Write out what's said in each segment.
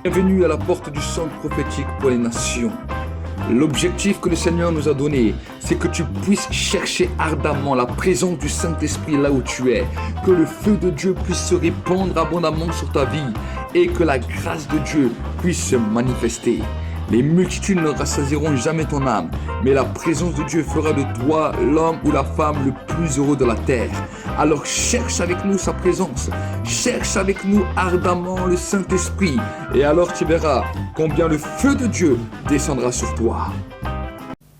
Bienvenue à la porte du centre prophétique pour les nations. L'objectif que le Seigneur nous a donné, c'est que tu puisses chercher ardemment la présence du Saint-Esprit là où tu es, que le feu de Dieu puisse se répandre abondamment sur ta vie et que la grâce de Dieu puisse se manifester. Les multitudes ne rassasieront jamais ton âme, mais la présence de Dieu fera de toi l'homme ou la femme le plus heureux de la terre. Alors cherche avec nous sa présence, cherche avec nous ardemment le Saint-Esprit, et alors tu verras combien le feu de Dieu descendra sur toi.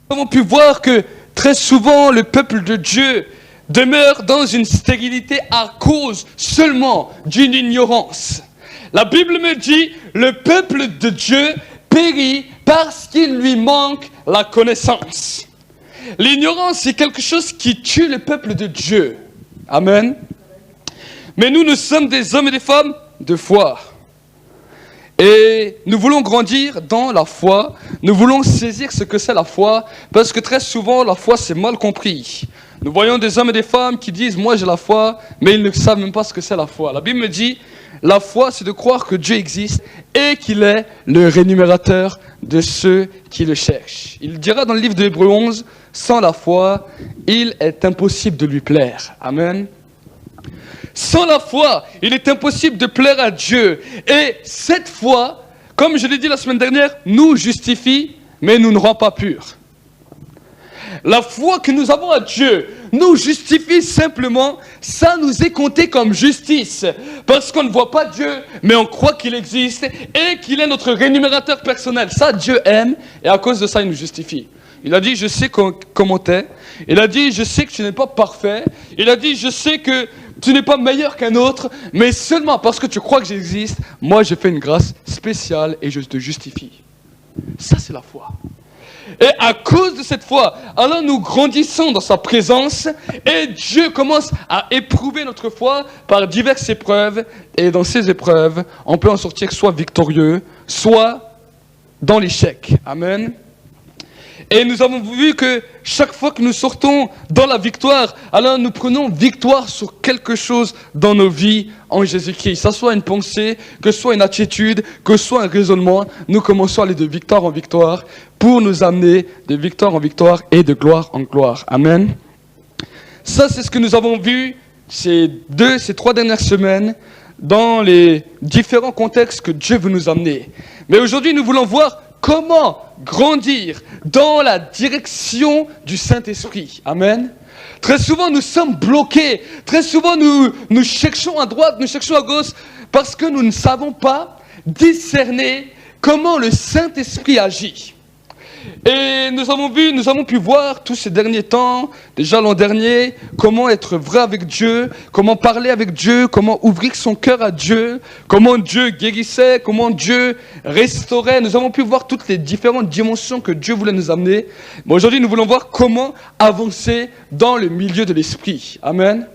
Nous avons pu voir que très souvent le peuple de Dieu demeure dans une stérilité à cause seulement d'une ignorance. La Bible me dit, le peuple de Dieu périt parce qu'il lui manque la connaissance. L'ignorance, c'est quelque chose qui tue le peuple de Dieu. Amen. Mais nous sommes des hommes et des femmes de foi. Et nous voulons grandir dans la foi. Nous voulons saisir ce que c'est la foi. Parce que très souvent, la foi, c'est mal compris. Nous voyons des hommes et des femmes qui disent « Moi, j'ai la foi », mais ils ne savent même pas ce que c'est la foi. La Bible me dit « La foi, c'est de croire que Dieu existe et qu'il est le rémunérateur de ceux qui le cherchent. » Il dira dans le livre de Hébreux 11 « Sans la foi, il est impossible de lui plaire. » Amen. Sans la foi, il est impossible de plaire à Dieu. Et cette foi, comme je l'ai dit la semaine dernière, nous justifie, mais nous ne rend pas purs. La foi que nous avons à Dieu nous justifie simplement, ça nous est compté comme justice. Parce qu'on ne voit pas Dieu, mais on croit qu'il existe et qu'il est notre rémunérateur personnel. Ça, Dieu aime et à cause de ça, il nous justifie. Il a dit, je sais comment t'es. Il a dit, je sais que tu n'es pas parfait. Il a dit, je sais que tu n'es pas meilleur qu'un autre, mais seulement parce que tu crois que j'existe, moi je fais une grâce spéciale et je te justifie. Ça, c'est la foi. Et à cause de cette foi, alors nous grandissons dans sa présence et Dieu commence à éprouver notre foi par diverses épreuves. Et dans ces épreuves, on peut en sortir soit victorieux, soit dans l'échec. Amen. Et nous avons vu que chaque fois que nous sortons dans la victoire, alors nous prenons victoire sur quelque chose dans nos vies en Jésus-Christ. Que ce soit une pensée, que ce soit une attitude, que ce soit un raisonnement, nous commençons à aller de victoire en victoire pour nous amener de victoire en victoire et de gloire en gloire. Amen. Ça, c'est ce que nous avons vu ces 3 dernières semaines dans les différents contextes que Dieu veut nous amener. Mais aujourd'hui, nous voulons voir comment grandir dans la direction du Saint-Esprit. Amen. Très souvent, nous sommes bloqués. Très souvent, nous cherchons à droite, nous cherchons à gauche, parce que nous ne savons pas discerner comment le Saint-Esprit agit. Et nous avons pu voir tous ces derniers temps, déjà l'an dernier, comment être vrai avec Dieu, comment parler avec Dieu, comment ouvrir son cœur à Dieu, comment Dieu guérissait, comment Dieu restaurait. Nous avons pu voir toutes les différentes dimensions que Dieu voulait nous amener. Mais aujourd'hui, nous voulons voir comment avancer dans le milieu de l'esprit. Amen.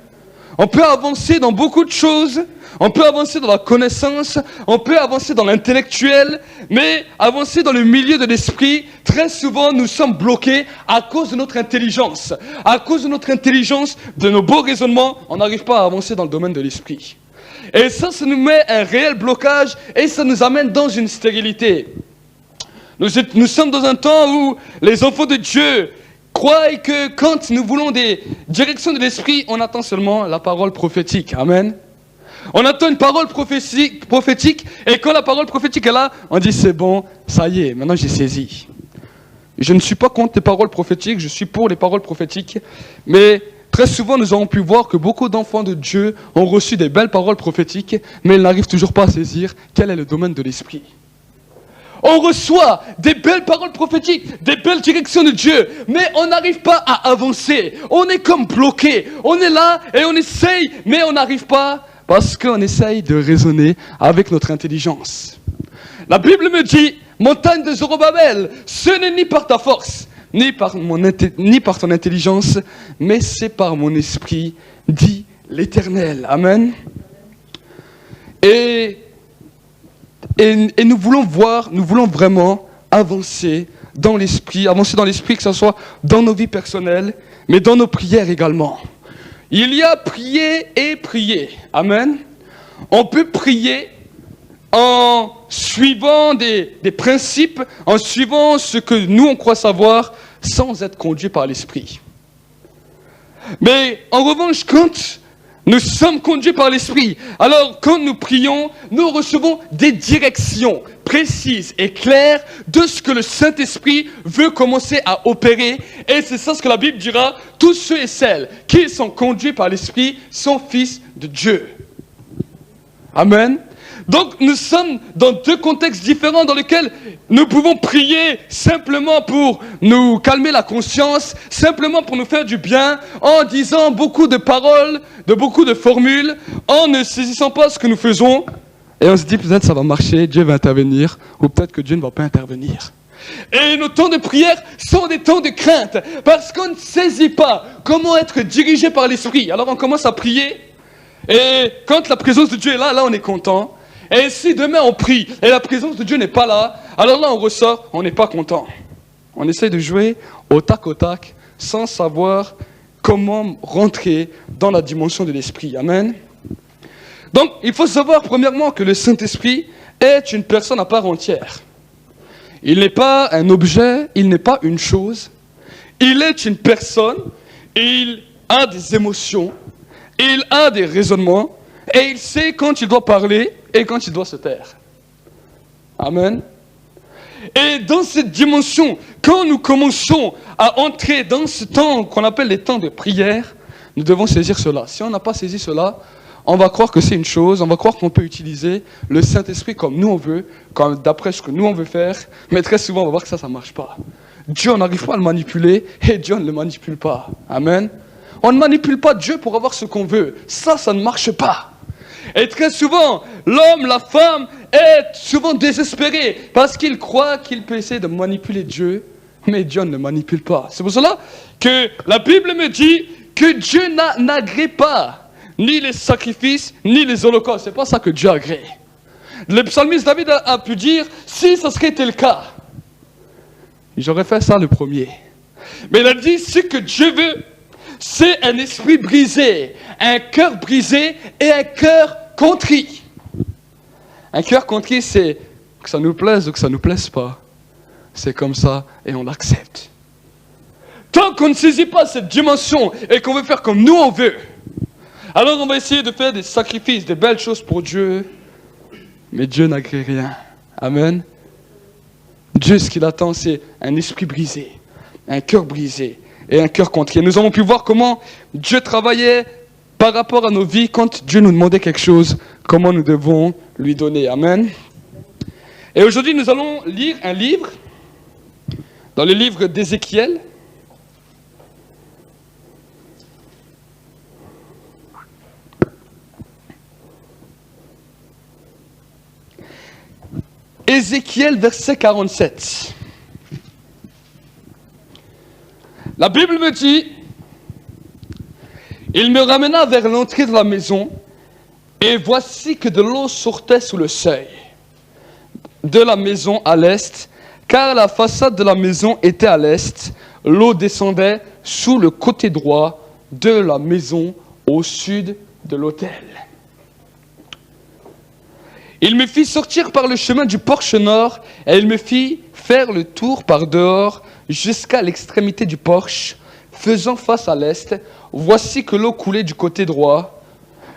On peut avancer dans beaucoup de choses, on peut avancer dans la connaissance, on peut avancer dans l'intellectuel, mais avancer dans le milieu de l'esprit, très souvent nous sommes bloqués à cause de notre intelligence. À cause de notre intelligence, de nos beaux raisonnements, on n'arrive pas à avancer dans le domaine de l'esprit. Et ça nous met un réel blocage et ça nous amène dans une stérilité. Nous sommes dans un temps où les enfants de Dieu croient que quand nous voulons des directions de l'esprit, on attend seulement la parole prophétique. Amen. On attend une parole prophétique et quand la parole prophétique est là, on dit c'est bon, ça y est, maintenant j'ai saisi. Je ne suis pas contre les paroles prophétiques, je suis pour les paroles prophétiques, mais très souvent nous avons pu voir que beaucoup d'enfants de Dieu ont reçu des belles paroles prophétiques, mais ils n'arrivent toujours pas à saisir quel est le domaine de l'esprit. On reçoit des belles paroles prophétiques, des belles directions de Dieu, mais on n'arrive pas à avancer. On est comme bloqué. On est là et on essaye, mais on n'arrive pas parce qu'on essaye de raisonner avec notre intelligence. La Bible me dit, montagne de Zorobabel, ce n'est ni par ta force, ni par ton intelligence, mais c'est par mon esprit, dit l'Éternel. Amen. Et nous voulons vraiment avancer dans l'esprit, que ce soit dans nos vies personnelles, mais dans nos prières également. Il y a prier et prier. Amen. On peut prier en suivant des principes, en suivant ce que nous on croit savoir, sans être conduit par l'Esprit. Mais en revanche, quand nous sommes conduits par l'Esprit, alors quand nous prions, nous recevons des directions précises et claires de ce que le Saint-Esprit veut commencer à opérer. Et c'est ça ce que la Bible dira, tous ceux et celles qui sont conduits par l'Esprit sont fils de Dieu. Amen. Donc nous sommes dans deux contextes différents dans lesquels nous pouvons prier simplement pour nous calmer la conscience, simplement pour nous faire du bien, en disant beaucoup de paroles, beaucoup de formules, en ne saisissant pas ce que nous faisons. Et on se dit peut-être ça va marcher, Dieu va intervenir, ou peut-être que Dieu ne va pas intervenir. Et nos temps de prière sont des temps de crainte, parce qu'on ne saisit pas comment être dirigé par l'Esprit. Alors on commence à prier, et quand la présence de Dieu est là, là on est content. Et si demain on prie et la présence de Dieu n'est pas là, alors là on ressort, on n'est pas content. On essaie de jouer au tac sans savoir comment rentrer dans la dimension de l'esprit. Amen. Donc il faut savoir premièrement que le Saint-Esprit est une personne à part entière. Il n'est pas un objet, il n'est pas une chose. Il est une personne, il a des émotions, il a des raisonnements et il sait quand il doit parler et quand il doit se taire. Amen. Et dans cette dimension, quand nous commençons à entrer dans ce temps qu'on appelle les temps de prière, nous devons saisir cela. Si on n'a pas saisi cela, on va croire que c'est une chose, on va croire qu'on peut utiliser le Saint-Esprit comme nous on veut, comme d'après ce que nous on veut faire, mais très souvent on va voir que ça ne marche pas. Dieu, on n'arrive pas à le manipuler et Dieu ne le manipule pas. Amen. On ne manipule pas Dieu pour avoir ce qu'on veut. Ça ne marche pas. Et très souvent, l'homme, la femme est souvent désespéré parce qu'il croit qu'il peut essayer de manipuler Dieu, mais Dieu ne le manipule pas. C'est pour cela que la Bible me dit que Dieu n'agrée pas ni les sacrifices, ni les holocaustes. C'est pas ça que Dieu agrée. Le psalmiste David a pu dire, si ça serait été le cas, j'aurais fait ça le premier. Mais il a dit, ce que Dieu veut, c'est un esprit brisé, un cœur brisé et un cœur contrit. Un cœur contrit, c'est que ça nous plaise ou que ça ne nous plaise pas. C'est comme ça et on l'accepte. Tant qu'on ne saisit pas cette dimension et qu'on veut faire comme nous on veut, alors on va essayer de faire des sacrifices, des belles choses pour Dieu, mais Dieu n'agrée rien. Amen. Dieu, ce qu'il attend, c'est un esprit brisé, un cœur brisé et un cœur contrit. Nous avons pu voir comment Dieu travaillait par rapport à nos vies quand Dieu nous demandait quelque chose, comment nous devons lui donner. Amen. Et aujourd'hui, nous allons lire un livre, dans le livre d'Ézéchiel. Ézéchiel, verset 47. La Bible me dit, il me ramena vers l'entrée de la maison, et voici que de l'eau sortait sous le seuil de la maison à l'est, car la façade de la maison était à l'est. L'eau descendait sous le côté droit de la maison au sud de l'autel. Il me fit sortir par le chemin du porche nord, et il me fit faire le tour par dehors jusqu'à l'extrémité du porche, faisant face à l'est. Voici que l'eau coulait du côté droit.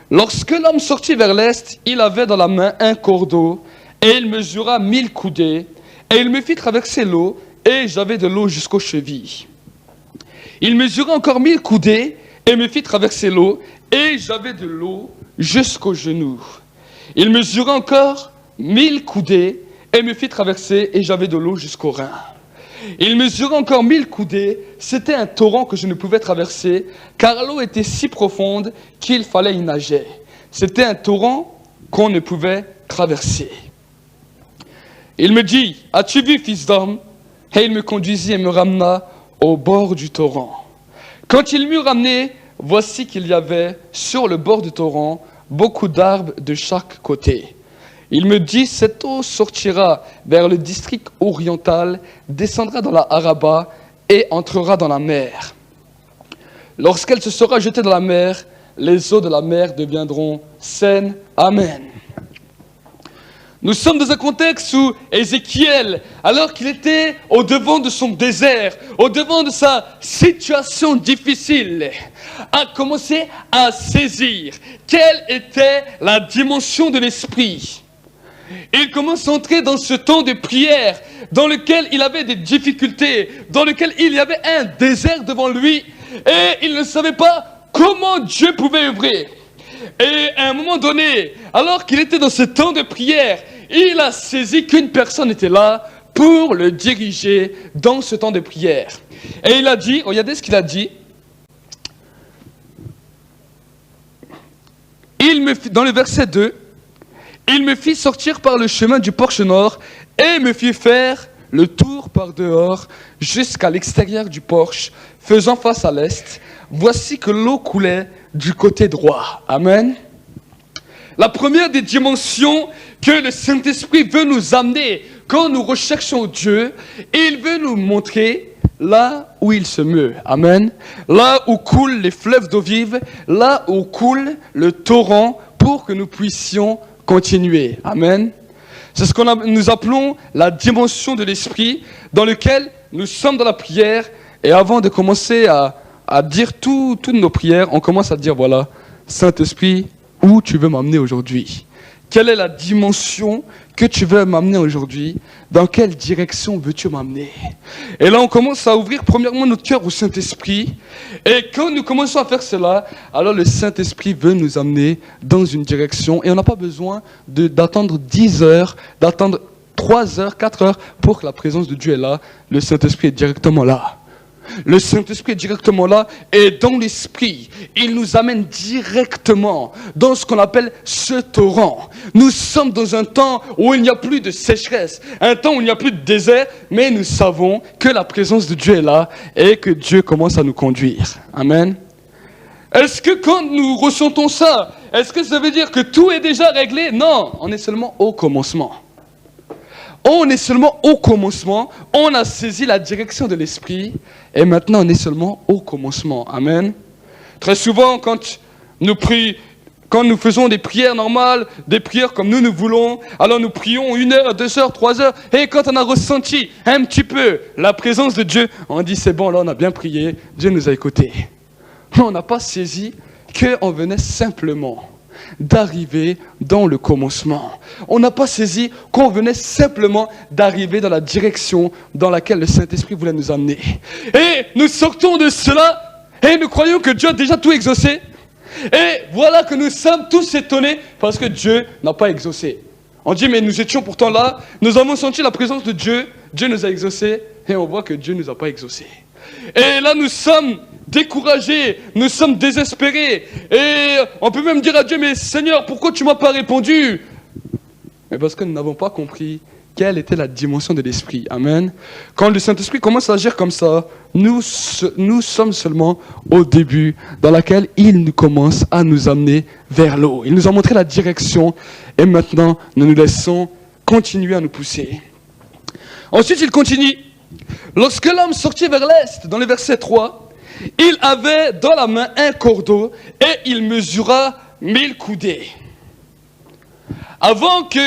Lorsque l'homme sortit vers l'est, il avait dans la main un cordeau, et il mesura 1000 coudées, et il me fit traverser l'eau, et j'avais de l'eau jusqu'aux chevilles. Il mesura encore 1000 coudées, et me fit traverser l'eau, et j'avais de l'eau jusqu'aux genoux. Il mesura encore 1000 coudées, et me fit traverser, et j'avais de l'eau jusqu'aux reins. Il mesura encore 1000 coudées, c'était un torrent que je ne pouvais traverser, car l'eau était si profonde qu'il fallait y nager. C'était un torrent qu'on ne pouvait traverser. Il me dit, as-tu vu, fils d'homme? Et il me conduisit et me ramena au bord du torrent. Quand il m'eut ramené, voici qu'il y avait sur le bord du torrent beaucoup d'arbres de chaque côté. Il me dit, cette eau sortira vers le district oriental, descendra dans la Araba et entrera dans la mer. Lorsqu'elle se sera jetée dans la mer, les eaux de la mer deviendront saines. Amen. Nous sommes dans un contexte où Ézéchiel, alors qu'il était au devant de son désert, au devant de sa situation difficile, a commencé à saisir quelle était la dimension de l'esprit. Il commence à entrer dans ce temps de prière dans lequel il avait des difficultés, dans lequel il y avait un désert devant lui et il ne savait pas comment Dieu pouvait œuvrer. Et à un moment donné, alors qu'il était dans ce temps de prière, il a saisi qu'une personne était là pour le diriger dans ce temps de prière. Et il a dit, regardez ce qu'il a dit. Dans le verset 2, il me fit sortir par le chemin du porche nord et me fit faire le tour par dehors jusqu'à l'extérieur du porche, faisant face à l'est. Voici que l'eau coulait du côté droit. Amen. La première des dimensions que le Saint-Esprit veut nous amener quand nous recherchons Dieu, il veut nous montrer là où il se meut. Amen. Là où coulent les fleuves d'eau vive, là où coule le torrent pour que nous puissions continuer. Amen. C'est ce que nous appelons la dimension de l'esprit dans lequel nous sommes dans la prière et avant de commencer à dire toutes nos prières, on commence à dire voilà, Saint-Esprit, où tu veux m'amener aujourd'hui? Quelle est la dimension que tu veux m'amener aujourd'hui? Dans quelle direction veux-tu m'amener? Et là, on commence à ouvrir premièrement notre cœur au Saint-Esprit. Et quand nous commençons à faire cela, alors le Saint-Esprit veut nous amener dans une direction. Et on n'a pas besoin d'attendre 10 heures, d'attendre 3 heures, 4 heures pour que la présence de Dieu est là. Le Saint-Esprit est directement là. Le Saint-Esprit est directement là et dans l'Esprit, il nous amène directement dans ce qu'on appelle ce torrent. Nous sommes dans un temps où il n'y a plus de sécheresse, un temps où il n'y a plus de désert, mais nous savons que la présence de Dieu est là et que Dieu commence à nous conduire. Amen. Est-ce que quand nous ressentons ça, est-ce que ça veut dire que tout est déjà réglé? Non, on est seulement au commencement. On est seulement au commencement, on a saisi la direction de l'Esprit et maintenant on est seulement au commencement. Amen. Très souvent quand nous faisons des prières normales, des prières comme nous voulons, alors nous prions 1 heure, 2 heures, 3 heures et quand on a ressenti un petit peu la présence de Dieu, on dit c'est bon, là on a bien prié, Dieu nous a écoutés. On n'a pas saisi qu'on venait simplement d'arriver dans le commencement. On n'a pas saisi qu'on venait simplement d'arriver dans la direction dans laquelle le Saint-Esprit voulait nous amener. Et nous sortons de cela et nous croyons que Dieu a déjà tout exaucé. Et voilà que nous sommes tous étonnés parce que Dieu n'a pas exaucé. On dit mais nous étions pourtant là, nous avons senti la présence de Dieu, Dieu nous a exaucés et on voit que Dieu ne nous a pas exaucés. Et là nous sommes découragés, nous sommes désespérés et on peut même dire à Dieu mais Seigneur pourquoi tu ne m'as pas répondu? Mais parce que nous n'avons pas compris quelle était la dimension de l'Esprit. Amen. Quand le Saint-Esprit commence à agir comme ça, nous sommes seulement au début dans laquelle il nous commence à nous amener vers l'eau. Il nous a montré la direction et maintenant nous nous laissons continuer à nous pousser. Ensuite il continue. Lorsque l'homme sortit vers l'est, dans le verset 3, il avait dans la main un cordeau et il mesura 1000 coudées. Avant que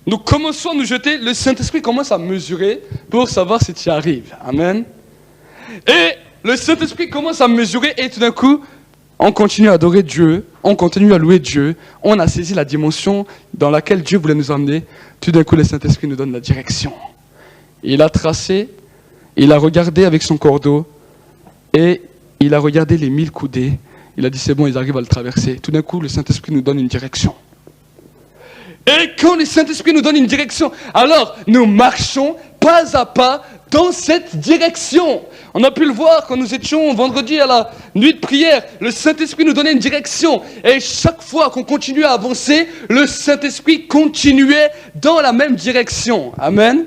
nous commençons à nous jeter, le Saint-Esprit commence à mesurer pour savoir si tu arrives. Amen. Et le Saint-Esprit commence à mesurer et tout d'un coup, on continue à adorer Dieu, on continue à louer Dieu, on a saisi la dimension dans laquelle Dieu voulait nous emmener. Tout d'un coup, le Saint-Esprit nous donne la direction. Il a tracé, il a regardé avec son cordeau et il a regardé les 1000 coudées. Il a dit c'est bon, ils arrivent à le traverser. Tout d'un coup, le Saint-Esprit nous donne une direction. Et quand le Saint-Esprit nous donne une direction, alors nous marchons pas à pas dans cette direction. On a pu le voir quand nous étions vendredi à la nuit de prière. Le Saint-Esprit nous donnait une direction. Et chaque fois qu'on continuait à avancer, le Saint-Esprit continuait dans la même direction. Amen.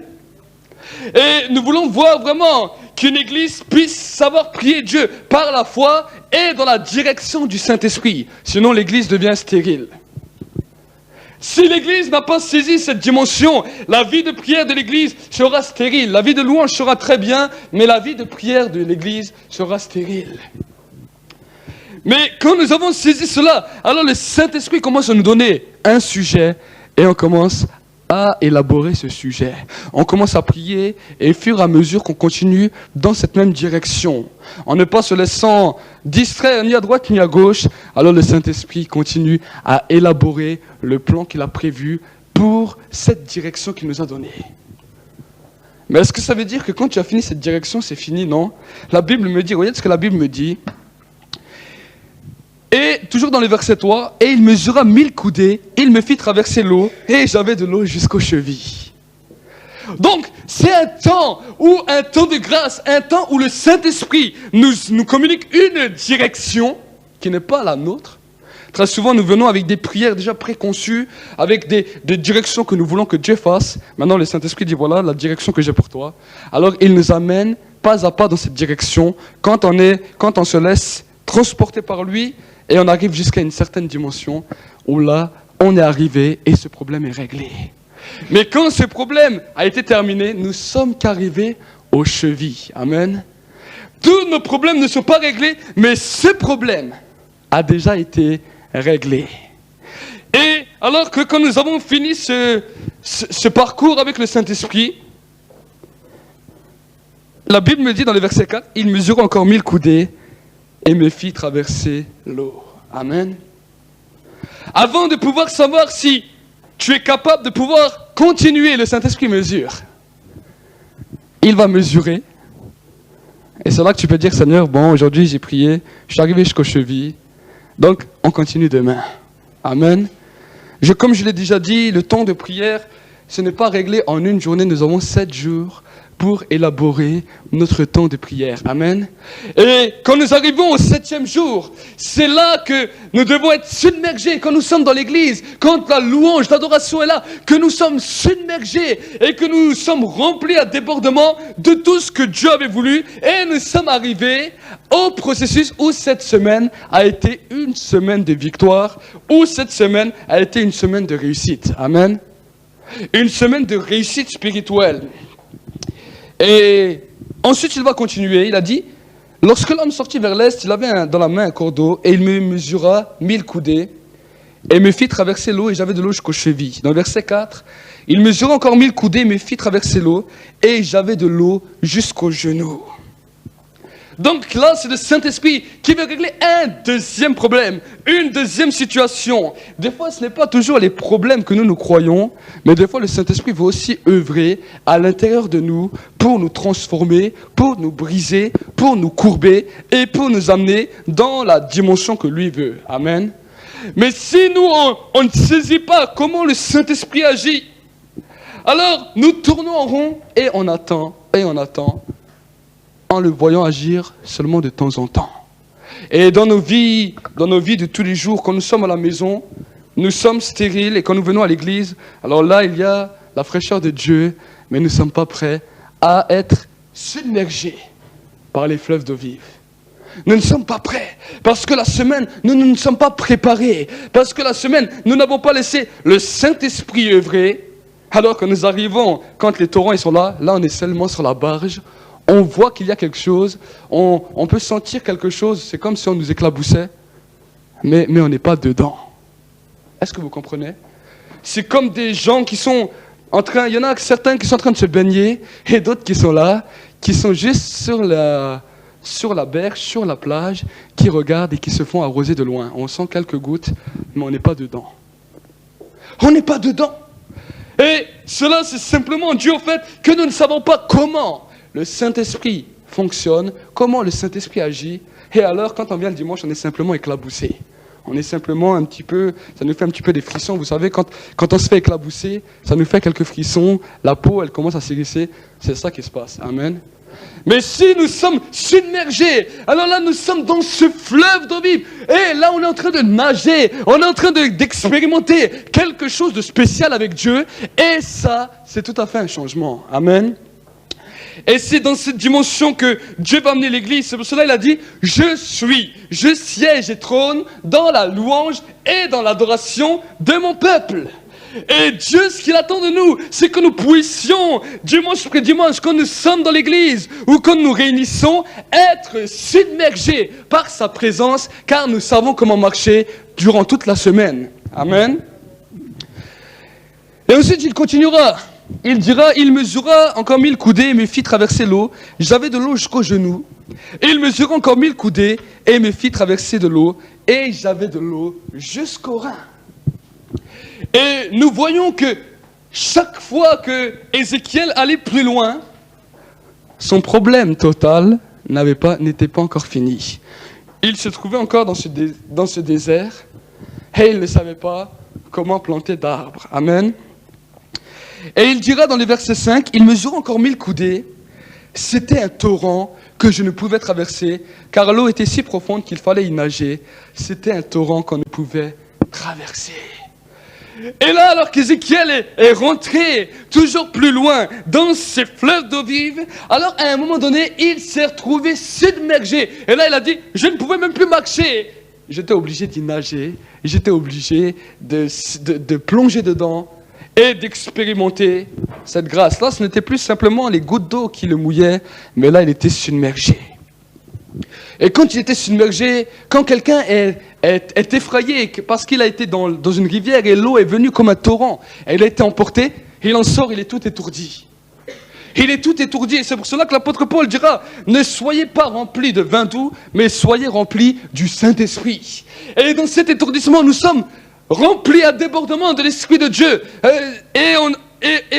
Et nous voulons voir vraiment qu'une église puisse savoir prier Dieu par la foi et dans la direction du Saint-Esprit. Sinon, l'église devient stérile. Si l'église n'a pas saisi cette dimension, la vie de prière de l'église sera stérile. La vie de louange sera très bien, mais la vie de prière de l'église sera stérile. Mais quand nous avons saisi cela, alors le Saint-Esprit commence à nous donner un sujet et on commence à élaborer ce sujet. On commence à prier et au fur et à mesure qu'on continue dans cette même direction, en ne pas se laissant distraire ni à droite ni à gauche, alors le Saint-Esprit continue à élaborer le plan qu'il a prévu pour cette direction qu'il nous a donnée. Mais est-ce que ça veut dire que quand tu as fini cette direction, c'est fini? Non. La Bible me dit, regardez ce que la Bible me dit. Et toujours dans le verset 3, et il mesura 1000 coudées, il me fit traverser l'eau, et j'avais de l'eau jusqu'aux chevilles. Donc, c'est un temps de grâce, un temps où le Saint-Esprit nous communique une direction qui n'est pas la nôtre. Très souvent, nous venons avec des prières déjà préconçues, avec des directions que nous voulons que Dieu fasse. Maintenant, le Saint-Esprit dit, voilà la direction que j'ai pour toi. Alors, il nous amène pas à pas dans cette direction, quand on se laisse transporter par lui, et on arrive jusqu'à une certaine dimension où là, on est arrivé et ce problème est réglé. Mais quand ce problème a été terminé, nous sommes qu'arrivés aux chevilles. Amen. Tous nos problèmes ne sont pas réglés, mais ce problème a déjà été réglé. Et alors que quand nous avons fini ce parcours avec le Saint-Esprit, la Bible me dit dans le verset 4, « Il mesura encore 1000 coudées, et me fit traverser l'eau. » Amen. Avant de pouvoir savoir si tu es capable de pouvoir continuer, le Saint-Esprit mesure. Il va mesurer. Et c'est là que tu peux dire, Seigneur, bon, aujourd'hui j'ai prié, je suis arrivé jusqu'aux chevilles, donc on continue demain. Amen. Comme je l'ai déjà dit, le temps de prière, ce n'est pas réglé en une journée, nous avons 7 jours pour élaborer notre temps de prière. Amen. Et quand nous arrivons au 7e jour, c'est là que nous devons être submergés. Quand nous sommes dans l'église, quand la louange, l'adoration est là, que nous sommes submergés et que nous sommes remplis à débordement de tout ce que Dieu avait voulu. Et nous sommes arrivés au processus où cette semaine a été une semaine de victoire, où cette semaine a été une semaine de réussite. Amen. Une semaine de réussite spirituelle. Et ensuite, il va continuer. Il a dit, lorsque l'homme sortit vers l'est, il avait dans la main un cordeau et il me mesura 1000 coudées et me fit traverser l'eau et j'avais de l'eau jusqu'aux chevilles. Dans le verset 4, il mesura encore 1000 coudées et me fit traverser l'eau et j'avais de l'eau jusqu'aux genoux. Donc là, c'est le Saint-Esprit qui veut régler un deuxième problème, une deuxième situation. Des fois, ce n'est pas toujours les problèmes que nous croyons, mais des fois, le Saint-Esprit veut aussi œuvrer à l'intérieur de nous pour nous transformer, pour nous briser, pour nous courber et pour nous amener dans la dimension que lui veut. Amen. Mais si nous, on ne saisit pas comment le Saint-Esprit agit, alors nous tournons en rond et on attend, en le voyant agir seulement de temps en temps. Et dans nos vies de tous les jours, quand nous sommes à la maison, nous sommes stériles et quand nous venons à l'église, alors là, il y a la fraîcheur de Dieu, mais nous ne sommes pas prêts à être submergés par les fleuves d'eau vive. Nous ne sommes pas prêts, parce que la semaine, nous ne sommes pas préparés, parce que la semaine, nous n'avons pas laissé le Saint-Esprit œuvrer, alors que nous arrivons, quand les torrents ils sont là, on est seulement sur la barge, on voit qu'il y a quelque chose, on peut sentir quelque chose, c'est comme si on nous éclaboussait, mais on n'est pas dedans. Est-ce que vous comprenez? C'est comme des gens qui sont en train, il y en a certains qui sont en train de se baigner, et d'autres qui sont là, qui sont juste sur la berge, sur la plage, qui regardent et qui se font arroser de loin. On sent quelques gouttes, mais on n'est pas dedans. On n'est pas dedans. Et cela, c'est simplement dû au fait que nous ne savons pas comment le Saint-Esprit fonctionne, comment le Saint-Esprit agit. Et alors, quand on vient le dimanche, on est simplement éclaboussé. On est simplement un petit peu, ça nous fait un petit peu des frissons. Vous savez, quand on se fait éclabousser, ça nous fait quelques frissons, la peau, elle commence à s'hérisser. C'est ça qui se passe. Amen. Mais si nous sommes submergés, alors là, nous sommes dans ce fleuve d'eau vive. Et là, on est en train de nager, on est en train d'expérimenter quelque chose de spécial avec Dieu. Et ça, c'est tout à fait un changement. Amen. Et c'est dans cette dimension que Dieu va amener l'Église. C'est pour cela qu'il a dit, je siège et trône dans la louange et dans l'adoration de mon peuple. Et Dieu, ce qu'il attend de nous, c'est que nous puissions, dimanche après dimanche, quand nous sommes dans l'église ou quand nous réunissons, être submergés par sa présence, car nous savons comment marcher durant toute la semaine. Amen. Et ensuite, il continuera. Il dira, il mesura encore 1000 coudées et me fit traverser l'eau. J'avais de l'eau jusqu'aux genoux. Et il mesura encore 1000 coudées et me fit traverser de l'eau. Et j'avais de l'eau jusqu'aux reins. Et nous voyons que chaque fois que Ézéchiel allait plus loin, son problème total n'était pas encore fini. Il se trouvait encore dans ce désert et il ne savait pas comment planter d'arbres. Amen. Et il dira dans le verset 5, il mesure encore 1000 coudées. C'était un torrent que je ne pouvais traverser, car l'eau était si profonde qu'il fallait y nager. C'était un torrent qu'on ne pouvait traverser. Et là, alors qu'Ézéchiel est rentré toujours plus loin dans ces fleuves d'eau vive, alors à un moment donné, il s'est retrouvé submergé. Et là, il a dit, je ne pouvais même plus marcher. J'étais obligé d'y nager, j'étais obligé de plonger dedans et d'expérimenter cette grâce. Là, ce n'était plus simplement les gouttes d'eau qui le mouillaient, mais là, il était submergé. Et quand il était submergé, quand quelqu'un est effrayé parce qu'il a été dans une rivière et l'eau est venue comme un torrent, et il a été emporté, il en sort, il est tout étourdi. Il est tout étourdi, et c'est pour cela que l'apôtre Paul dira, ne soyez pas remplis de vin doux, mais soyez remplis du Saint-Esprit. Et dans cet étourdissement, nous sommes remplis à débordement de l'Esprit de Dieu, et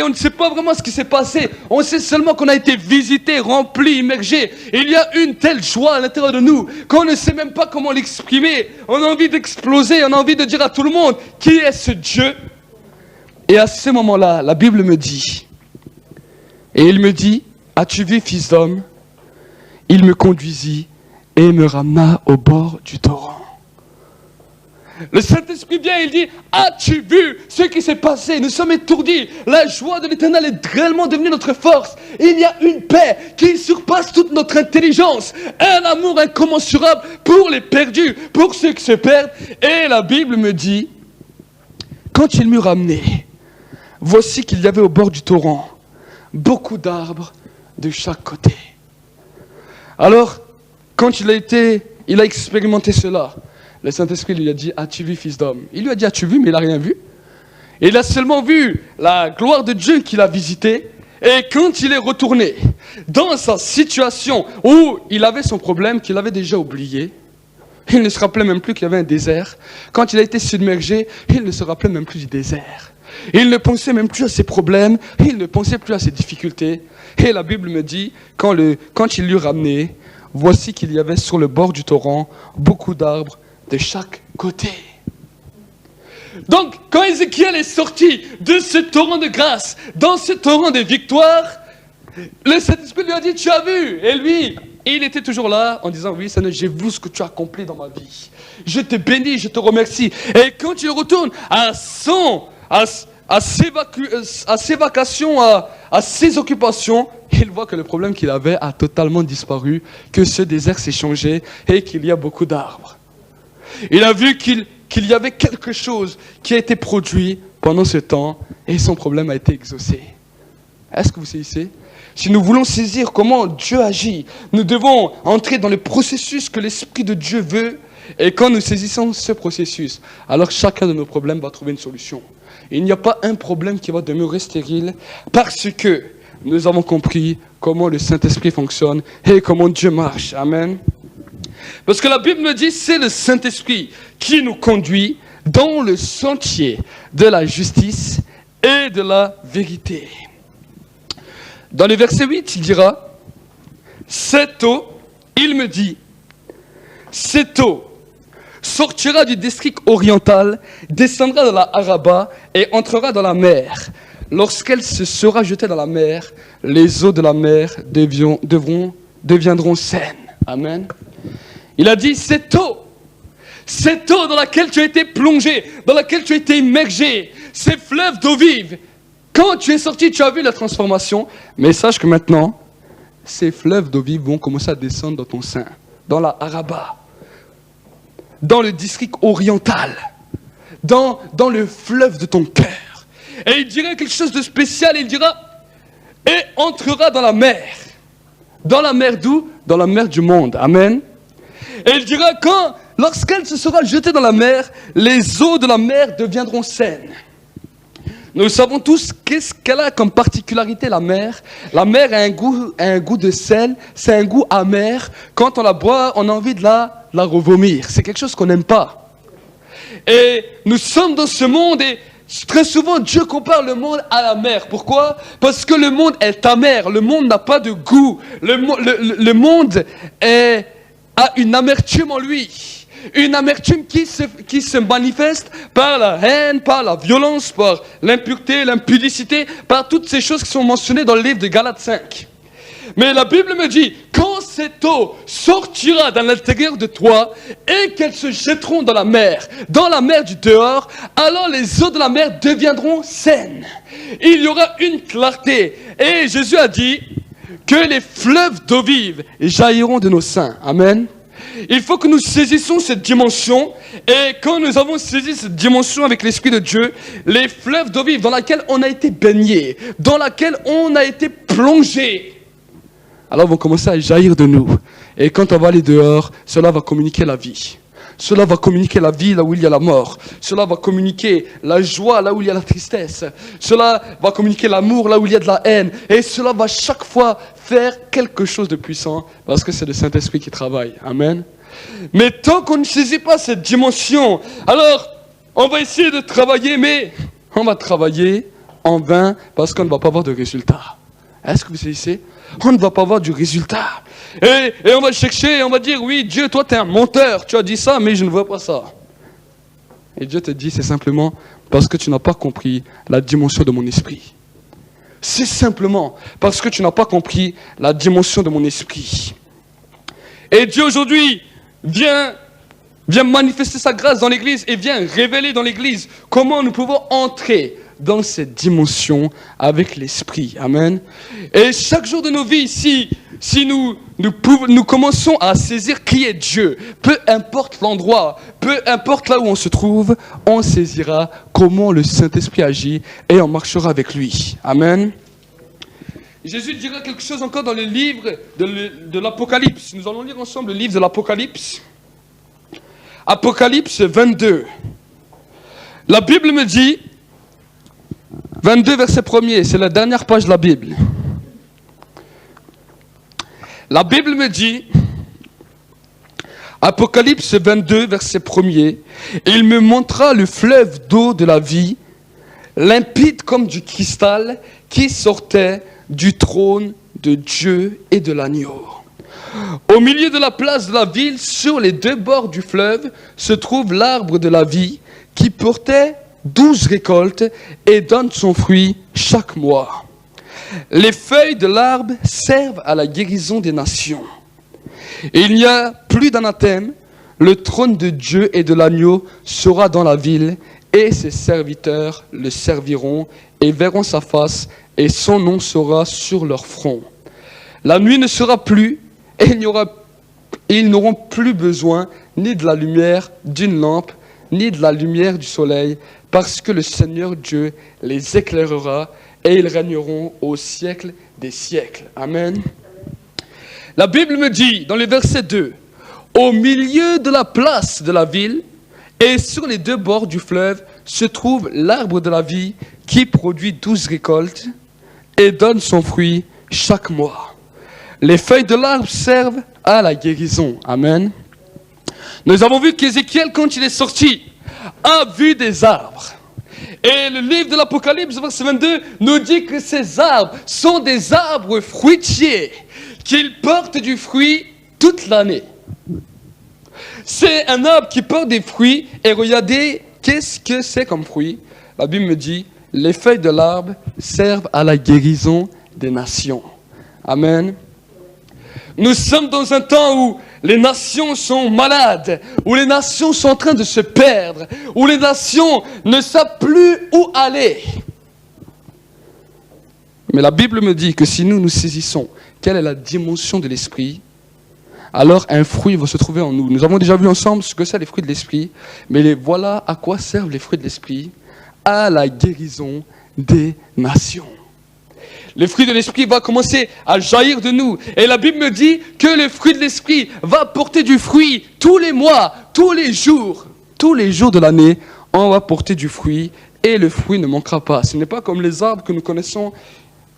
on ne sait pas vraiment ce qui s'est passé. On sait seulement qu'on a été visité, rempli, immergé. Il y a une telle joie à l'intérieur de nous qu'on ne sait même pas comment l'exprimer. On a envie d'exploser, on a envie de dire à tout le monde qui est ce Dieu. Et à ce moment-là, la Bible me dit, et il me dit, as-tu vu, fils d'homme? Il me conduisit et me ramena au bord du torrent. Le Saint-Esprit vient et il dit, as-tu vu ce qui s'est passé? Nous sommes étourdis. La joie de l'Éternel est réellement devenue notre force. Il y a une paix qui surpasse toute notre intelligence. Un amour incommensurable pour les perdus, pour ceux qui se perdent. Et la Bible me dit, quand il m'eut ramené, voici qu'il y avait au bord du torrent beaucoup d'arbres de chaque côté. Alors, quand il a expérimenté cela, le Saint-Esprit lui a dit, as-tu vu, fils d'homme? Il lui a dit, as-tu vu? Mais il n'a rien vu. Et il a seulement vu la gloire de Dieu qu'il a visité. Et quand il est retourné dans sa situation où il avait son problème qu'il avait déjà oublié, il ne se rappelait même plus qu'il y avait un désert. Quand il a été submergé, il ne se rappelait même plus du désert. Il ne pensait même plus à ses problèmes, il ne pensait plus à ses difficultés. Et la Bible me dit, quand il l'eut ramené, voici qu'il y avait sur le bord du torrent beaucoup d'arbres de chaque côté. Donc, quand Ézéchiel est sorti de ce torrent de grâce, dans ce torrent de victoire, le Saint-Esprit lui a dit, tu as vu? Et lui, il était toujours là en disant, oui Seigneur, j'ai vu ce que tu as accompli dans ma vie. Je te bénis, je te remercie. Et quand il retourne à ses vacations, à ses occupations, il voit que le problème qu'il avait a totalement disparu, que ce désert s'est changé et qu'il y a beaucoup d'arbres. Il a vu qu'il y avait quelque chose qui a été produit pendant ce temps et son problème a été exaucé. Est-ce que vous saisissez? Si nous voulons saisir comment Dieu agit, nous devons entrer dans le processus que l'Esprit de Dieu veut. Et quand nous saisissons ce processus, alors chacun de nos problèmes va trouver une solution. Il n'y a pas un problème qui va demeurer stérile parce que nous avons compris comment le Saint-Esprit fonctionne et comment Dieu marche. Amen. Parce que la Bible me dit, c'est le Saint-Esprit qui nous conduit dans le sentier de la justice et de la vérité. Dans le verset 8, il dira, cette eau, il me dit, cette eau sortira du district oriental, descendra dans la Araba et entrera dans la mer. Lorsqu'elle se sera jetée dans la mer, les eaux de la mer deviendront saines. Amen. Il a dit, cette eau dans laquelle tu as été plongé, dans laquelle tu as été immergé, ces fleuves d'eau vive, quand tu es sorti, tu as vu la transformation, mais sache que maintenant, ces fleuves d'eau vive vont commencer à descendre dans ton sein, dans la Araba, dans le district oriental, dans le fleuve de ton cœur. Et il dira quelque chose de spécial, il dira, et entrera dans la mer. Dans la mer d'où? Dans la mer du monde. Amen. Et il dira, lorsqu'elle se sera jetée dans la mer, les eaux de la mer deviendront saines. Nous savons tous qu'est-ce qu'elle a comme particularité, la mer. La mer a un goût de sel, c'est un goût amer. Quand on la boit, on a envie de la revomir. C'est quelque chose qu'on n'aime pas. Et nous sommes dans ce monde et très souvent Dieu compare le monde à la mer. Pourquoi? Parce que le monde est amer, le monde n'a pas de goût. Le monde a une amertume en lui. Une amertume qui se manifeste par la haine, par la violence, par l'impureté, l'impudicité, par toutes ces choses qui sont mentionnées dans le livre de Galates 5. Mais la Bible me dit, quand cette eau sortira dans l'intérieur de toi et qu'elles se jetteront dans la mer du dehors, alors les eaux de la mer deviendront saines. Il y aura une clarté. Et Jésus a dit que les fleuves d'eau vive jailliront de nos seins. Amen. Il faut que nous saisissions cette dimension, et quand nous avons saisi cette dimension avec l'Esprit de Dieu, les fleuves d'eau vive dans laquelle on a été baigné, dans laquelle on a été plongé, alors vont commencer à jaillir de nous. Et quand on va aller dehors, cela va communiquer la vie. Cela va communiquer la vie là où il y a la mort. Cela va communiquer la joie là où il y a la tristesse. Cela va communiquer l'amour là où il y a de la haine. Et cela va chaque fois faire quelque chose de puissant parce que c'est le Saint-Esprit qui travaille. Amen. Mais tant qu'on ne saisit pas cette dimension, alors on va essayer de travailler, mais on va travailler en vain parce qu'on ne va pas avoir de résultat. Est-ce que vous saisissez? On ne va pas avoir du résultat. Et on va chercher et on va dire, oui, Dieu, toi, tu es un menteur. Tu as dit ça, mais je ne vois pas ça. Et Dieu te dit, c'est simplement parce que tu n'as pas compris la dimension de mon esprit. C'est simplement parce que tu n'as pas compris la dimension de mon esprit. Et Dieu, aujourd'hui, vient manifester sa grâce dans l'Église et vient révéler dans l'Église comment nous pouvons entrer dans cette dimension avec l'Esprit. Amen. Et chaque jour de nos vies, si nous commençons à saisir qui est Dieu, peu importe l'endroit, peu importe là où on se trouve, on saisira comment le Saint-Esprit agit et on marchera avec lui. Amen. Jésus dira quelque chose encore dans le livre de l'Apocalypse. Nous allons lire ensemble le livre de l'Apocalypse. Apocalypse 22. La Bible me dit, 22 verset 1er, c'est la dernière page de la Bible. La Bible me dit, Apocalypse 22 verset 1er, il me montra le fleuve d'eau de la vie, limpide comme du cristal, qui sortait du trône de Dieu et de l'agneau. Au milieu de la place de la ville, sur les deux bords du fleuve, se trouve l'arbre de la vie qui portait 12 récoltes et donne son fruit chaque mois. Les feuilles de l'arbre servent à la guérison des nations. Il n'y a plus d'anathème, le trône de Dieu et de l'agneau sera dans la ville et ses serviteurs le serviront et verront sa face et son nom sera sur leur front. La nuit ne sera plus et ils n'auront plus besoin ni de la lumière d'une lampe ni de la lumière du soleil, parce que le Seigneur Dieu les éclairera et ils régneront au siècle des siècles. Amen. La Bible me dit, dans le verset 2, au milieu de la place de la ville et sur les deux bords du fleuve se trouve l'arbre de la vie qui produit 12 récoltes et donne son fruit chaque mois. Les feuilles de l'arbre servent à la guérison. Amen. Nous avons vu qu'Ézéchiel, quand il est sorti, a vu des arbres. Et le livre de l'Apocalypse, verset 22, nous dit que ces arbres sont des arbres fruitiers, qu'ils portent du fruit toute l'année. C'est un arbre qui porte des fruits, et regardez, qu'est-ce que c'est comme fruit? La Bible me dit, les feuilles de l'arbre servent à la guérison des nations. Amen. Nous sommes dans un temps où les nations sont malades, où les nations sont en train de se perdre, où les nations ne savent plus où aller. Mais la Bible me dit que si nous saisissons quelle est la dimension de l'esprit, alors un fruit va se trouver en nous. Nous avons déjà vu ensemble ce que c'est les fruits de l'esprit, mais voilà à quoi servent les fruits de l'esprit: à la guérison des nations. Le fruit de l'esprit va commencer à jaillir de nous. Et la Bible me dit que le fruit de l'esprit va porter du fruit tous les mois, tous les jours de l'année. On va porter du fruit et le fruit ne manquera pas. Ce n'est pas comme les arbres que nous connaissons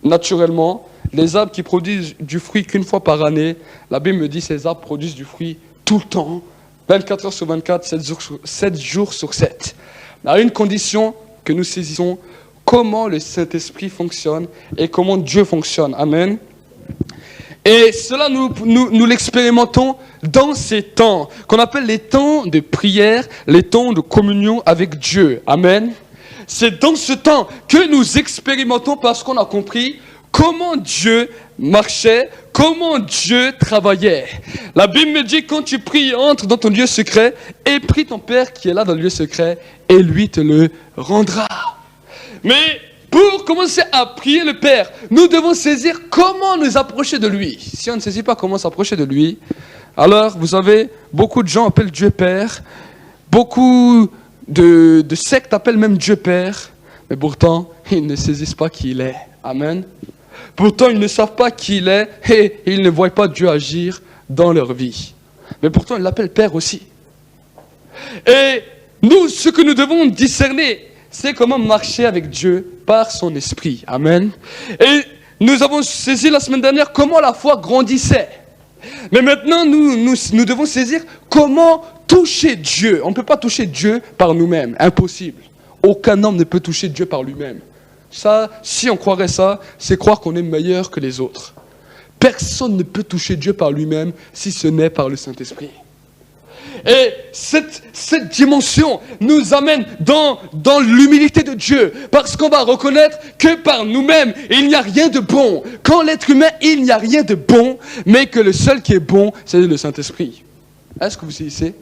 naturellement, les arbres qui produisent du fruit qu'une fois par année. La Bible me dit que ces arbres produisent du fruit tout le temps, 24 heures sur 24, 7 jours sur 7. À une condition que nous saisissons comment le Saint-Esprit fonctionne et comment Dieu fonctionne. Amen. Et cela, nous l'expérimentons dans ces temps, qu'on appelle les temps de prière, les temps de communion avec Dieu. Amen. C'est dans ce temps que nous expérimentons parce qu'on a compris comment Dieu marchait, comment Dieu travaillait. La Bible me dit, quand tu pries, entre dans ton lieu secret et prie ton Père qui est là dans le lieu secret et lui te le rendra. Mais pour commencer à prier le Père, nous devons saisir comment nous approcher de lui. Si on ne saisit pas comment s'approcher de lui, alors vous avez beaucoup de gens appellent Dieu Père, beaucoup de sectes appellent même Dieu Père, mais pourtant ils ne saisissent pas qui il est. Amen. Pourtant ils ne savent pas qui il est et ils ne voient pas Dieu agir dans leur vie. Mais pourtant ils l'appellent Père aussi. Et nous, ce que nous devons discerner, c'est comment marcher avec Dieu par son esprit. Amen. Et nous avons saisi la semaine dernière comment la foi grandissait. Mais maintenant, nous devons saisir comment toucher Dieu. On ne peut pas toucher Dieu par nous-mêmes. Impossible. Aucun homme ne peut toucher Dieu par lui-même. Ça, si on croirait ça, c'est croire qu'on est meilleur que les autres. Personne ne peut toucher Dieu par lui-même si ce n'est par le Saint-Esprit. Et cette dimension nous amène dans l'humilité de Dieu, parce qu'on va reconnaître que par nous-mêmes, il n'y a rien de bon. Quand l'être humain, il n'y a rien de bon, mais que le seul qui est bon, c'est le Saint-Esprit. Est-ce que vous saisissez?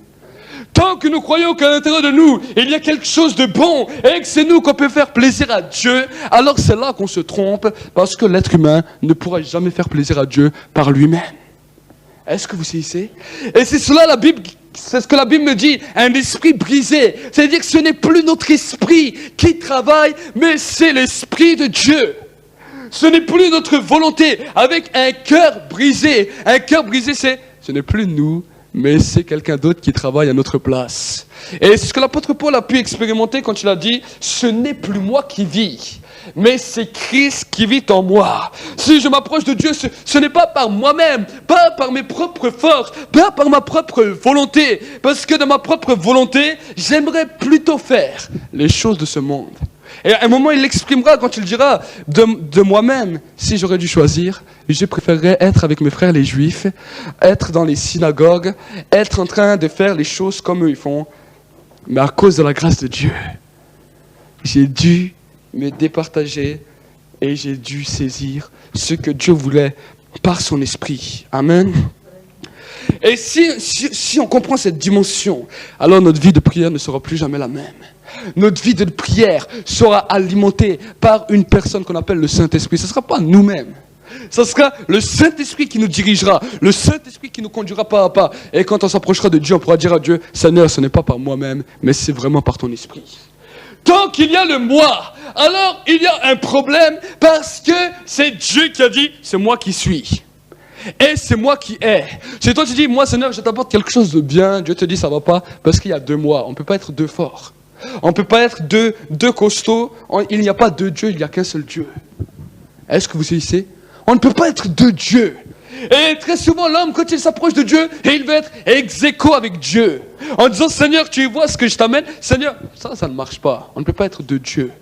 Tant que nous croyons qu'à l'intérieur de nous, il y a quelque chose de bon, et que c'est nous qu'on peut faire plaisir à Dieu, alors c'est là qu'on se trompe, parce que l'être humain ne pourra jamais faire plaisir à Dieu par lui-même. Est-ce que vous saisissez? Et c'est cela la Bible. C'est ce que la Bible me dit, un esprit brisé. C'est-à-dire que ce n'est plus notre esprit qui travaille, mais c'est l'esprit de Dieu. Ce n'est plus notre volonté avec un cœur brisé. Un cœur brisé, ce n'est plus nous, mais c'est quelqu'un d'autre qui travaille à notre place. Et ce que l'apôtre Paul a pu expérimenter quand il a dit, ce n'est plus moi qui vis, mais c'est Christ qui vit en moi. Si je m'approche de Dieu, ce n'est pas par moi-même, pas par mes propres forces, pas par ma propre volonté. Parce que dans ma propre volonté, j'aimerais plutôt faire les choses de ce monde. Et à un moment, il l'exprimera quand il dira de moi-même, si j'aurais dû choisir, je préférerais être avec mes frères les Juifs, être dans les synagogues, être en train de faire les choses comme eux ils font. Mais à cause de la grâce de Dieu, j'ai dû me départager et j'ai dû saisir ce que Dieu voulait par son esprit. Amen. Et si on comprend cette dimension, alors notre vie de prière ne sera plus jamais la même. Notre vie de prière sera alimentée par une personne qu'on appelle le Saint-Esprit. Ce ne sera pas nous-mêmes. Ce sera le Saint-Esprit qui nous dirigera, le Saint-Esprit qui nous conduira pas à pas. Et quand on s'approchera de Dieu, on pourra dire à Dieu, Seigneur, ce n'est pas par moi-même, mais c'est vraiment par ton esprit. Tant qu'il y a le moi, alors il y a un problème parce que c'est Dieu qui a dit, c'est moi qui suis. Et c'est moi qui ai. C'est toi qui dis, moi Seigneur, je t'apporte quelque chose de bien. Dieu te dit, ça va pas parce qu'il y a deux moi. On ne peut pas être deux forts. On ne peut pas être deux costauds. Il n'y a pas deux dieux, il n'y a qu'un seul Dieu. Est-ce que vous saisissez? On ne peut pas être deux dieux. Et très souvent, l'homme, quand il s'approche de Dieu, il va être ex-aequo avec Dieu. En disant, Seigneur, tu vois ce que je t'amène? Seigneur, ça ne marche pas. On ne peut pas être deux dieux.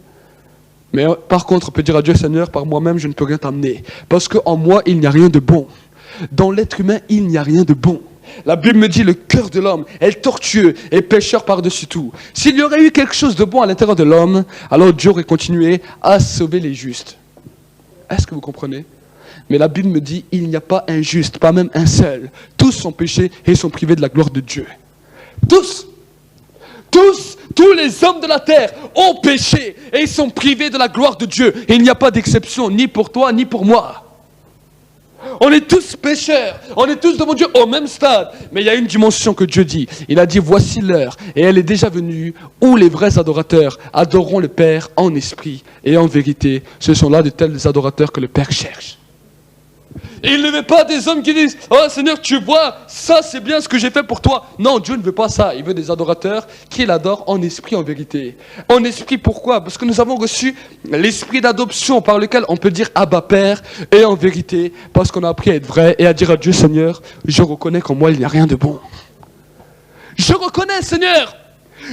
Mais par contre, on peut dire à Dieu, Seigneur, par moi-même, je ne peux rien t'amener. Parce qu'en moi, il n'y a rien de bon. Dans l'être humain, il n'y a rien de bon. La Bible me dit, le cœur de l'homme est tortueux et pécheur par-dessus tout. S'il y aurait eu quelque chose de bon à l'intérieur de l'homme, alors Dieu aurait continué à sauver les justes. Est-ce que vous comprenez? Mais la Bible me dit, il n'y a pas un juste, pas même un seul. Tous sont péchés et sont privés de la gloire de Dieu. Tous les hommes de la terre ont péché et sont privés de la gloire de Dieu. Et il n'y a pas d'exception, ni pour toi, ni pour moi. On est tous pécheurs, on est tous devant Dieu au même stade. Mais il y a une dimension que Dieu dit. Il a dit, voici l'heure, et elle est déjà venue, où les vrais adorateurs adoreront le Père en esprit et en vérité. Ce sont là de tels adorateurs que le Père cherche. Il ne veut pas des hommes qui disent « Oh Seigneur, tu vois, ça c'est bien ce que j'ai fait pour toi. » Non, Dieu ne veut pas ça. Il veut des adorateurs qui l'adorent en esprit, en vérité. En esprit, pourquoi? Parce que nous avons reçu l'esprit d'adoption par lequel on peut dire « Abba Père » et en vérité, parce qu'on a appris à être vrai et à dire à Dieu « Seigneur, je reconnais qu'en moi il n'y a rien de bon. Je reconnais, Seigneur,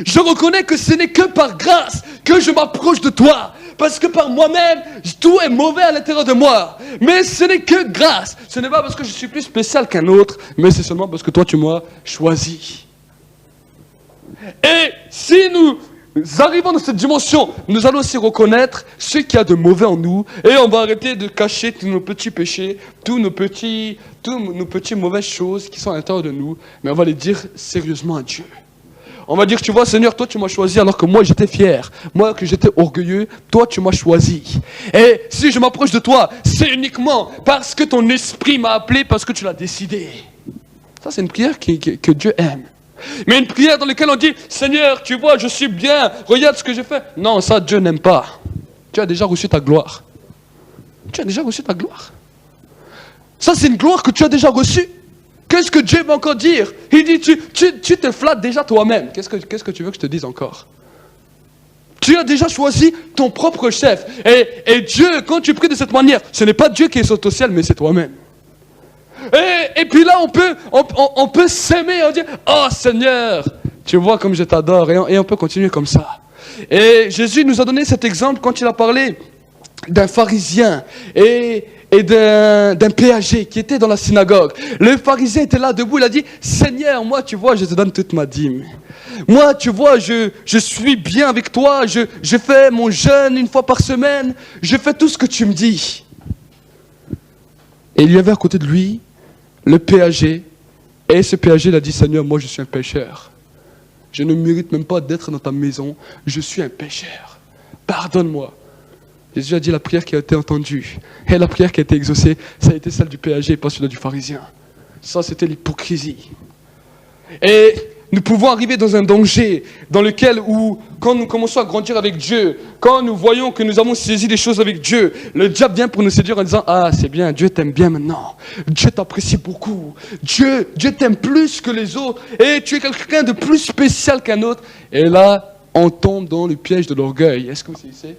je reconnais que ce n'est que par grâce que je m'approche de toi. Parce que par moi-même, tout est mauvais à l'intérieur de moi. Mais ce n'est que grâce. Ce n'est pas parce que je suis plus spécial qu'un autre, mais c'est seulement parce que toi, tu m'as choisi. Et si nous arrivons dans cette dimension, nous allons aussi reconnaître ce qu'il y a de mauvais en nous. Et on va arrêter de cacher tous nos petits péchés, tous nos petits mauvaises choses qui sont à l'intérieur de nous. Mais on va les dire sérieusement à Dieu. On va dire, tu vois, Seigneur, toi tu m'as choisi alors que moi j'étais fier, moi que j'étais orgueilleux, toi tu m'as choisi. Et si je m'approche de toi, c'est uniquement parce que ton esprit m'a appelé, parce que tu l'as décidé. Ça c'est une prière que Dieu aime. Mais une prière dans laquelle on dit, Seigneur, tu vois, je suis bien, regarde ce que j'ai fait. Non, ça Dieu n'aime pas. Tu as déjà reçu ta gloire. Tu as déjà reçu ta gloire. Ça c'est une gloire que tu as déjà reçue. Qu'est-ce que Dieu va encore dire? Il dit, tu te flattes déjà toi-même. Qu'est-ce que tu veux que je te dise encore? Tu as déjà choisi ton propre chef. Et Dieu, quand tu pries de cette manière, ce n'est pas Dieu qui est au ciel, mais c'est toi-même. Et puis là, on peut s'aimer, on dit, oh Seigneur, tu vois comme je t'adore. Et on peut continuer comme ça. Et Jésus nous a donné cet exemple quand il a parlé d'un pharisien et d'un péager qui était dans la synagogue. Le pharisien était là debout, il a dit, Seigneur, moi tu vois, je te donne toute ma dîme. Moi tu vois, je suis bien avec toi, je fais mon jeûne une fois par semaine, je fais tout ce que tu me dis. Et il y avait à côté de lui le péager, et ce péager il a dit, Seigneur, moi je suis un pécheur. Je ne mérite même pas d'être dans ta maison, je suis un pécheur. Pardonne-moi. Jésus a dit la prière qui a été entendue et la prière qui a été exaucée, ça a été celle du péager et pas celle du pharisien. Ça, c'était l'hypocrisie. Et nous pouvons arriver dans un danger dans lequel, quand nous commençons à grandir avec Dieu, quand nous voyons que nous avons saisi des choses avec Dieu, le diable vient pour nous séduire en disant, ah, c'est bien, Dieu t'aime bien maintenant. Dieu t'apprécie beaucoup. Dieu t'aime plus que les autres. Et tu es quelqu'un de plus spécial qu'un autre. Et là, on tombe dans le piège de l'orgueil. Est-ce que vous savez?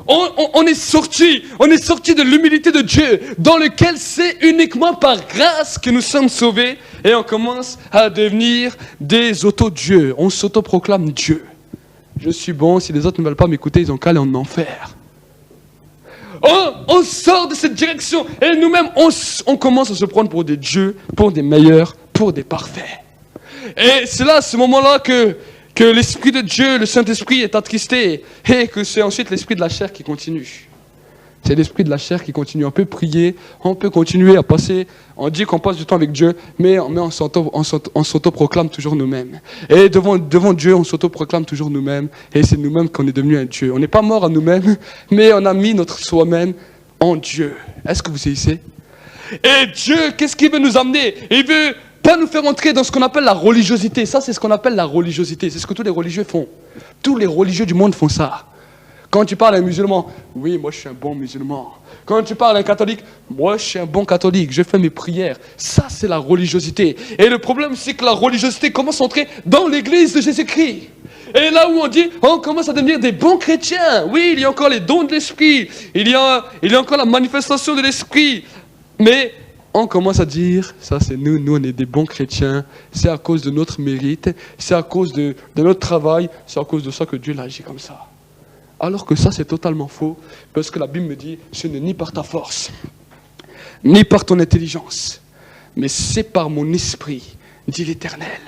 On est sorti de l'humilité de Dieu, dans lequel c'est uniquement par grâce que nous sommes sauvés, et on commence à devenir des auto-dieux. On s'auto-proclame Dieu. Je suis bon, si les autres ne veulent pas m'écouter, ils ont qu'à aller en enfer. On sort de cette direction, et nous-mêmes, on commence à se prendre pour des dieux, pour des meilleurs, pour des parfaits. Et c'est là, à ce moment-là, que l'Esprit de Dieu, le Saint-Esprit est attristé et que c'est ensuite l'Esprit de la chair qui continue. C'est l'Esprit de la chair qui continue. On peut prier, on peut continuer à passer, on dit qu'on passe du temps avec Dieu, mais on s'auto-proclame toujours nous-mêmes. Et devant Dieu, on s'auto-proclame toujours nous-mêmes et c'est nous-mêmes qu'on est devenu un Dieu. On n'est pas mort à nous-mêmes, mais on a mis notre soi-même en Dieu. Est-ce que vous saisissez? Et Dieu, qu'est-ce qu'il veut nous amener? Il veut pas nous faire entrer dans ce qu'on appelle la religiosité. Ça, c'est ce qu'on appelle la religiosité. C'est ce que tous les religieux font. Tous les religieux du monde font ça. Quand tu parles à un musulman, oui, moi je suis un bon musulman. Quand tu parles à un catholique, moi je suis un bon catholique, je fais mes prières. Ça, c'est la religiosité. Et le problème, c'est que la religiosité commence à entrer dans l'église de Jésus-Christ. Et là où on dit, on commence à devenir des bons chrétiens. Oui, il y a encore les dons de l'esprit. Il y a encore la manifestation de l'esprit. Mais on commence à dire, ça c'est nous on est des bons chrétiens, c'est à cause de notre mérite, c'est à cause de notre travail, c'est à cause de ça que Dieu l'agit comme ça. Alors que ça c'est totalement faux, parce que la Bible me dit, ce n'est ni par ta force, ni par ton intelligence, mais c'est par mon esprit, dit l'Éternel.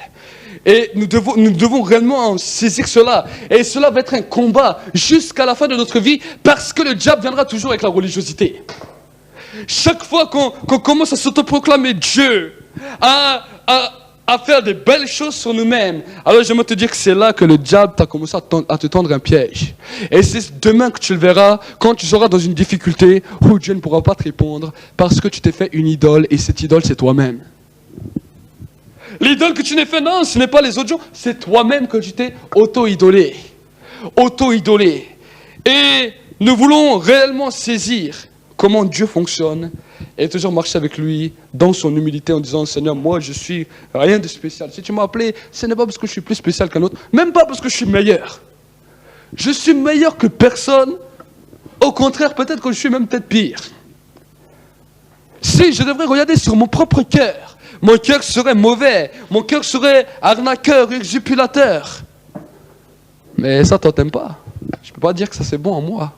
Et nous devons réellement saisir cela, et cela va être un combat jusqu'à la fin de notre vie, parce que le diable viendra toujours avec la religiosité. Chaque fois qu'on commence à s'autoproclamer Dieu, à faire des belles choses sur nous-mêmes, alors j'aimerais te dire que c'est là que le diable t'a commencé à te tendre un piège. Et c'est demain que tu le verras, quand tu seras dans une difficulté où Dieu ne pourra pas te répondre, parce que tu t'es fait une idole, et cette idole c'est toi-même. L'idole que tu n'es fait, non, ce n'est pas les autres gens, c'est toi-même que tu t'es auto-idolé. Auto-idolé. Et nous voulons réellement saisir comment Dieu fonctionne et toujours marcher avec lui dans son humilité en disant, Seigneur, moi je suis rien de spécial. Si tu m'as appelé, ce n'est pas parce que je suis plus spécial qu'un autre, même pas parce que je suis meilleur. Je suis meilleur que personne. Au contraire, peut-être que je suis même peut-être pire. Si je devrais regarder sur mon propre cœur, mon cœur serait mauvais, mon cœur serait arnaqueur, exupulateur. Mais ça, toi, t'aimes pas. Je ne peux pas dire que ça c'est bon en moi.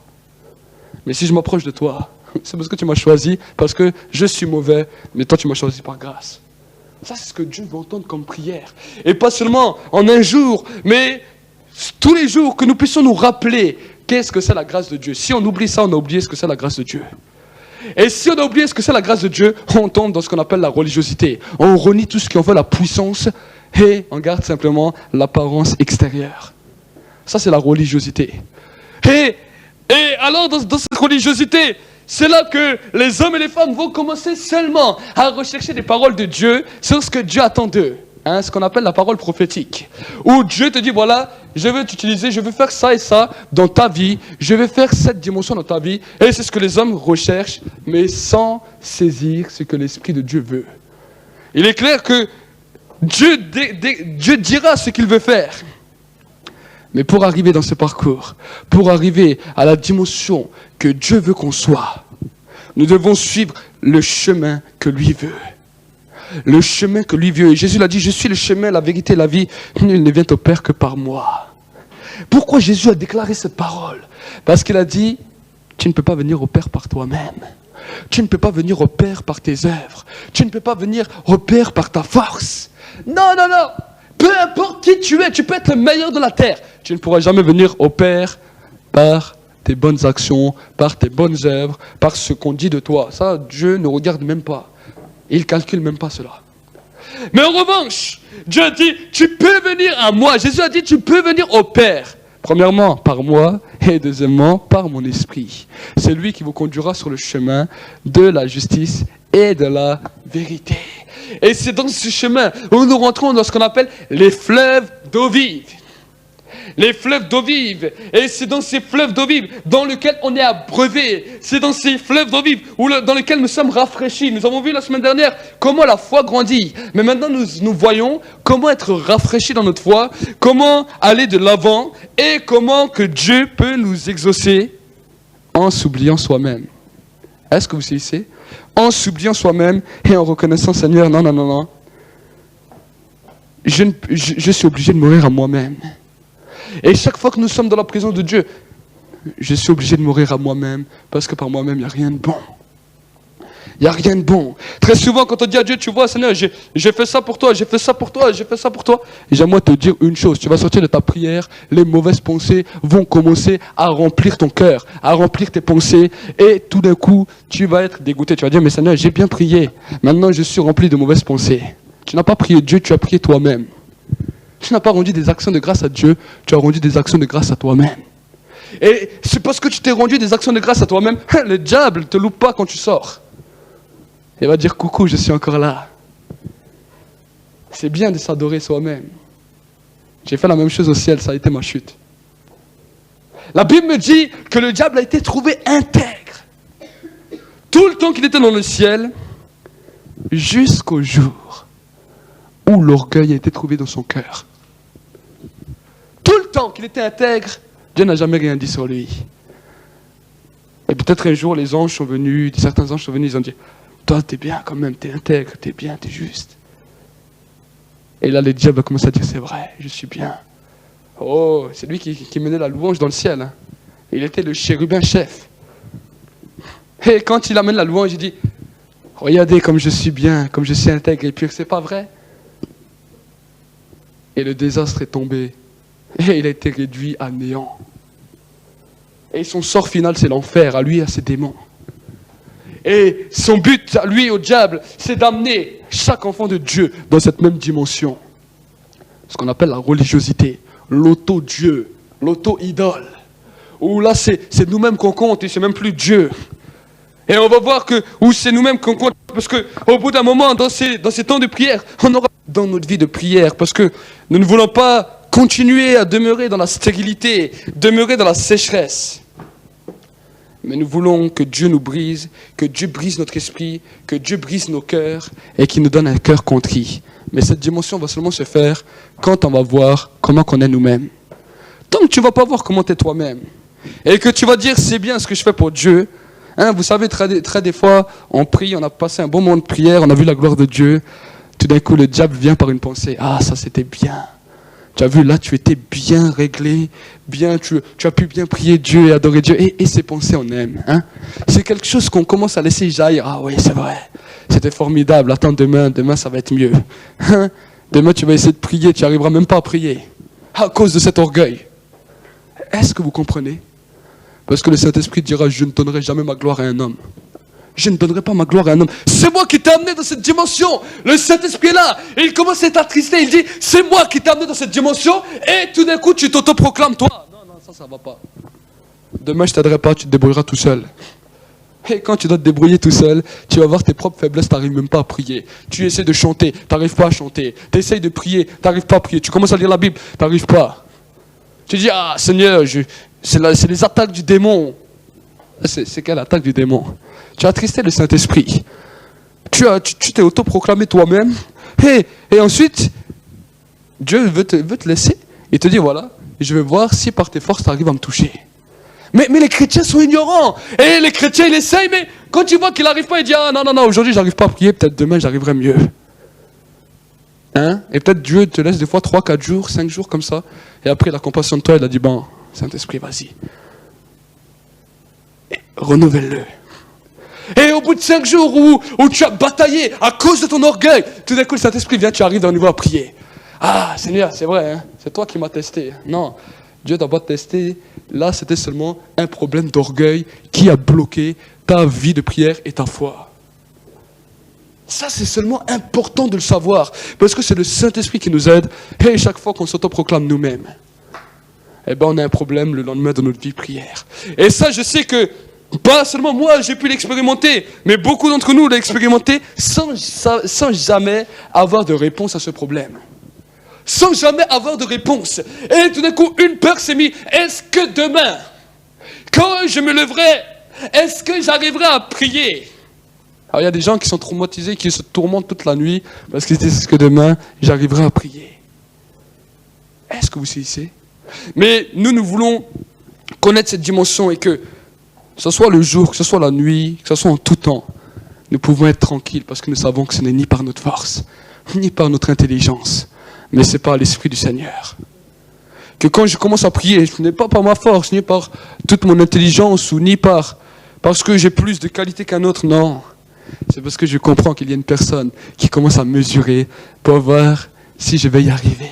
Mais si je m'approche de toi, c'est parce que tu m'as choisi, parce que je suis mauvais, mais toi tu m'as choisi par grâce. Ça c'est ce que Dieu veut entendre comme prière. Et pas seulement en un jour, mais tous les jours que nous puissions nous rappeler qu'est-ce que c'est la grâce de Dieu. Si on oublie ça, on a oublié ce que c'est la grâce de Dieu. Et si on a oublié ce que c'est la grâce de Dieu, on tombe dans ce qu'on appelle la religiosité. On renie tout ce qui en veut la puissance et on garde simplement l'apparence extérieure. Ça c'est la religiosité. Et alors dans cette religiosité, c'est là que les hommes et les femmes vont commencer seulement à rechercher des paroles de Dieu sur ce que Dieu attend d'eux. Ce qu'on appelle la parole prophétique. Où Dieu te dit, voilà, je veux t'utiliser, je veux faire ça et ça dans ta vie, je vais faire cette dimension dans ta vie. Et c'est ce que les hommes recherchent, mais sans saisir ce que l'Esprit de Dieu veut. Il est clair que Dieu dira ce qu'il veut faire. Mais pour arriver dans ce parcours, pour arriver à la dimension que Dieu veut qu'on soit, nous devons suivre le chemin que lui veut. Le chemin que lui veut. Et Jésus l'a dit, je suis le chemin, la vérité et la vie. Nul ne vient au Père que par moi. Pourquoi Jésus a déclaré cette parole? Parce qu'il a dit, tu ne peux pas venir au Père par toi-même. Tu ne peux pas venir au Père par tes œuvres. Tu ne peux pas venir au Père par ta force. Non, non, non. Peu importe qui tu es, tu peux être le meilleur de la terre. Tu ne pourras jamais venir au Père par tes bonnes actions, par tes bonnes œuvres, par ce qu'on dit de toi. Ça, Dieu ne regarde même pas. Il ne calcule même pas cela. Mais en revanche, Dieu a dit, tu peux venir à moi. Jésus a dit, tu peux venir au Père. Premièrement, par moi, et deuxièmement, par mon esprit. C'est lui qui vous conduira sur le chemin de la justice et de la vérité. Et c'est dans ce chemin où nous rentrons dans ce qu'on appelle les fleuves d'eau vive. Les fleuves d'eau vive. Et c'est dans ces fleuves d'eau vive dans lesquels on est abreuvé. C'est dans ces fleuves d'eau vive dans lesquels nous sommes rafraîchis. Nous avons vu la semaine dernière comment la foi grandit. Mais maintenant nous voyons comment être rafraîchis dans notre foi, comment aller de l'avant et comment que Dieu peut nous exaucer en s'oubliant soi-même. Est-ce que vous saisissez? En s'oubliant soi-même et en reconnaissant, Seigneur, non, non, non, non. Je suis obligé de mourir à moi-même. Et chaque fois que nous sommes dans la présence de Dieu, je suis obligé de mourir à moi-même, parce que par moi-même, il n'y a rien de bon. Il n'y a rien de bon. Très souvent, quand on dit à Dieu, tu vois, Seigneur, j'ai fait ça pour toi, j'ai fait ça pour toi, j'ai fait ça pour toi. Et j'aimerais te dire une chose, tu vas sortir de ta prière, les mauvaises pensées vont commencer à remplir ton cœur, à remplir tes pensées, et tout d'un coup, tu vas être dégoûté. Tu vas dire, mais Seigneur, j'ai bien prié, maintenant je suis rempli de mauvaises pensées. Tu n'as pas prié Dieu, tu as prié toi-même. Tu n'as pas rendu des actions de grâce à Dieu, tu as rendu des actions de grâce à toi-même. Et c'est parce que tu t'es rendu des actions de grâce à toi-même, le diable ne te loupe pas quand tu sors. Il va dire, coucou, je suis encore là. C'est bien de s'adorer soi-même. J'ai fait la même chose au ciel, ça a été ma chute. La Bible me dit que le diable a été trouvé intègre. Tout le temps qu'il était dans le ciel, jusqu'au jour où l'orgueil a été trouvé dans son cœur. Tout le temps qu'il était intègre, Dieu n'a jamais rien dit sur lui. Et peut-être un jour, les anges sont venus, certains anges sont venus, ils ont dit, toi, t'es bien quand même, t'es intègre, t'es bien, t'es juste. Et là, le diable a commencé à dire, c'est vrai, je suis bien. Oh, c'est lui qui menait la louange dans le ciel. Hein. Il était le chérubin chef. Et quand il amène la louange, il dit, regardez comme je suis bien, comme je suis intègre et pur, c'est pas vrai. Et le désastre est tombé. Et il a été réduit à néant. Et son sort final, c'est l'enfer, à lui et à ses démons. Et son but, à lui et au diable, c'est d'amener chaque enfant de Dieu dans cette même dimension. Ce qu'on appelle la religiosité, l'auto-dieu, l'auto-idole. Où là, c'est nous-mêmes qu'on compte et c'est même plus Dieu. Et on va voir que où c'est nous-mêmes qu'on compte, parce qu'au bout d'un moment, dans ces temps de prière, on aura dans notre vie de prière, parce que nous ne voulons pas continuer à demeurer dans la stérilité, demeurer dans la sécheresse. Mais nous voulons que Dieu nous brise, que Dieu brise notre esprit, que Dieu brise nos cœurs et qu'il nous donne un cœur contrit. Mais cette dimension va seulement se faire quand on va voir comment qu'on est nous-mêmes. Tant que tu ne vas pas voir comment tu es toi-même et que tu vas dire c'est bien ce que je fais pour Dieu. Vous savez, très des fois, on prie, on a passé un bon moment de prière, on a vu la gloire de Dieu. Tout d'un coup, le diable vient par une pensée. Ah, ça c'était bien. Tu as vu, là, tu étais bien réglé, bien, tu as pu bien prier Dieu et adorer Dieu. Et ces pensées, on aime. C'est quelque chose qu'on commence à laisser jaillir. Ah oui, c'est vrai. C'était formidable. Attends, demain, ça va être mieux. Demain, tu vas essayer de prier, tu n'arriveras même pas à prier. À cause de cet orgueil. Est-ce que vous comprenez? Parce que le Saint-Esprit dira, je ne donnerai jamais ma gloire à un homme. Je ne donnerai pas ma gloire à un homme. C'est moi qui t'ai amené dans cette dimension. Le Saint-Esprit est là. Et il commence à être attristé. Il dit, c'est moi qui t'ai amené dans cette dimension. Et tout d'un coup, tu t'autoproclames, toi. Non, ça va pas. Demain, je ne t'aiderai pas, tu te débrouilleras tout seul. Et quand tu dois te débrouiller tout seul, tu vas voir tes propres faiblesses, tu n'arrives même pas à prier. Tu essaies de chanter, tu n'arrives pas à chanter. Tu essaies de prier, tu n'arrives pas à prier. Tu commences à lire la Bible, tu n'arrives pas. Tu dis, ah Seigneur, c'est les attaques du démon. C'est quelle attaque du démon? Tu as attristé le Saint-Esprit. Tu t'es autoproclamé toi-même. Et ensuite, Dieu veut te laisser. Il te dit, voilà, je vais voir si par tes forces tu arrives à me toucher. Mais les chrétiens sont ignorants. Et les chrétiens, ils essayent, mais quand tu vois qu'il n'arrive pas, il dit, ah non, aujourd'hui, j'arrive pas à prier, peut-être demain, j'arriverai mieux. Et peut-être Dieu te laisse des fois 3, 4 jours, 5 jours comme ça. Et après, la compassion de toi, il a dit, bon, Saint-Esprit, vas-y. Renouvelle-le. Et au bout de 5 jours où tu as bataillé à cause de ton orgueil, tout d'un coup le Saint-Esprit vient, tu arrives dans le niveau à prier. Ah Seigneur, c'est vrai, c'est toi qui m'as testé. Non, Dieu t'a pas testé. Là, c'était seulement un problème d'orgueil qui a bloqué ta vie de prière et ta foi. Ça, c'est seulement important de le savoir, parce que c'est le Saint-Esprit qui nous aide. Et chaque fois qu'on s'autoproclame nous-mêmes, on a un problème le lendemain de notre vie de prière. Et ça, je sais que pas seulement moi, j'ai pu l'expérimenter, mais beaucoup d'entre nous l'ont expérimenté sans jamais avoir de réponse à ce problème. Sans jamais avoir de réponse. Et tout d'un coup, une peur s'est mise. Est-ce que demain, quand je me leverai, est-ce que j'arriverai à prier? Alors il y a des gens qui sont traumatisés, qui se tourmentent toute la nuit, parce qu'ils disent, est-ce que demain, j'arriverai à prier? Est-ce que vous saisissez? Mais nous voulons connaître cette dimension et que ce soit le jour, que ce soit la nuit, que ce soit en tout temps, nous pouvons être tranquilles parce que nous savons que ce n'est ni par notre force, ni par notre intelligence, mais c'est par l'Esprit du Seigneur. Que quand je commence à prier, ce n'est pas par ma force, ni par toute mon intelligence, ou ni parce que j'ai plus de qualité qu'un autre, non. C'est parce que je comprends qu'il y a une personne qui commence à mesurer pour voir si je vais y arriver.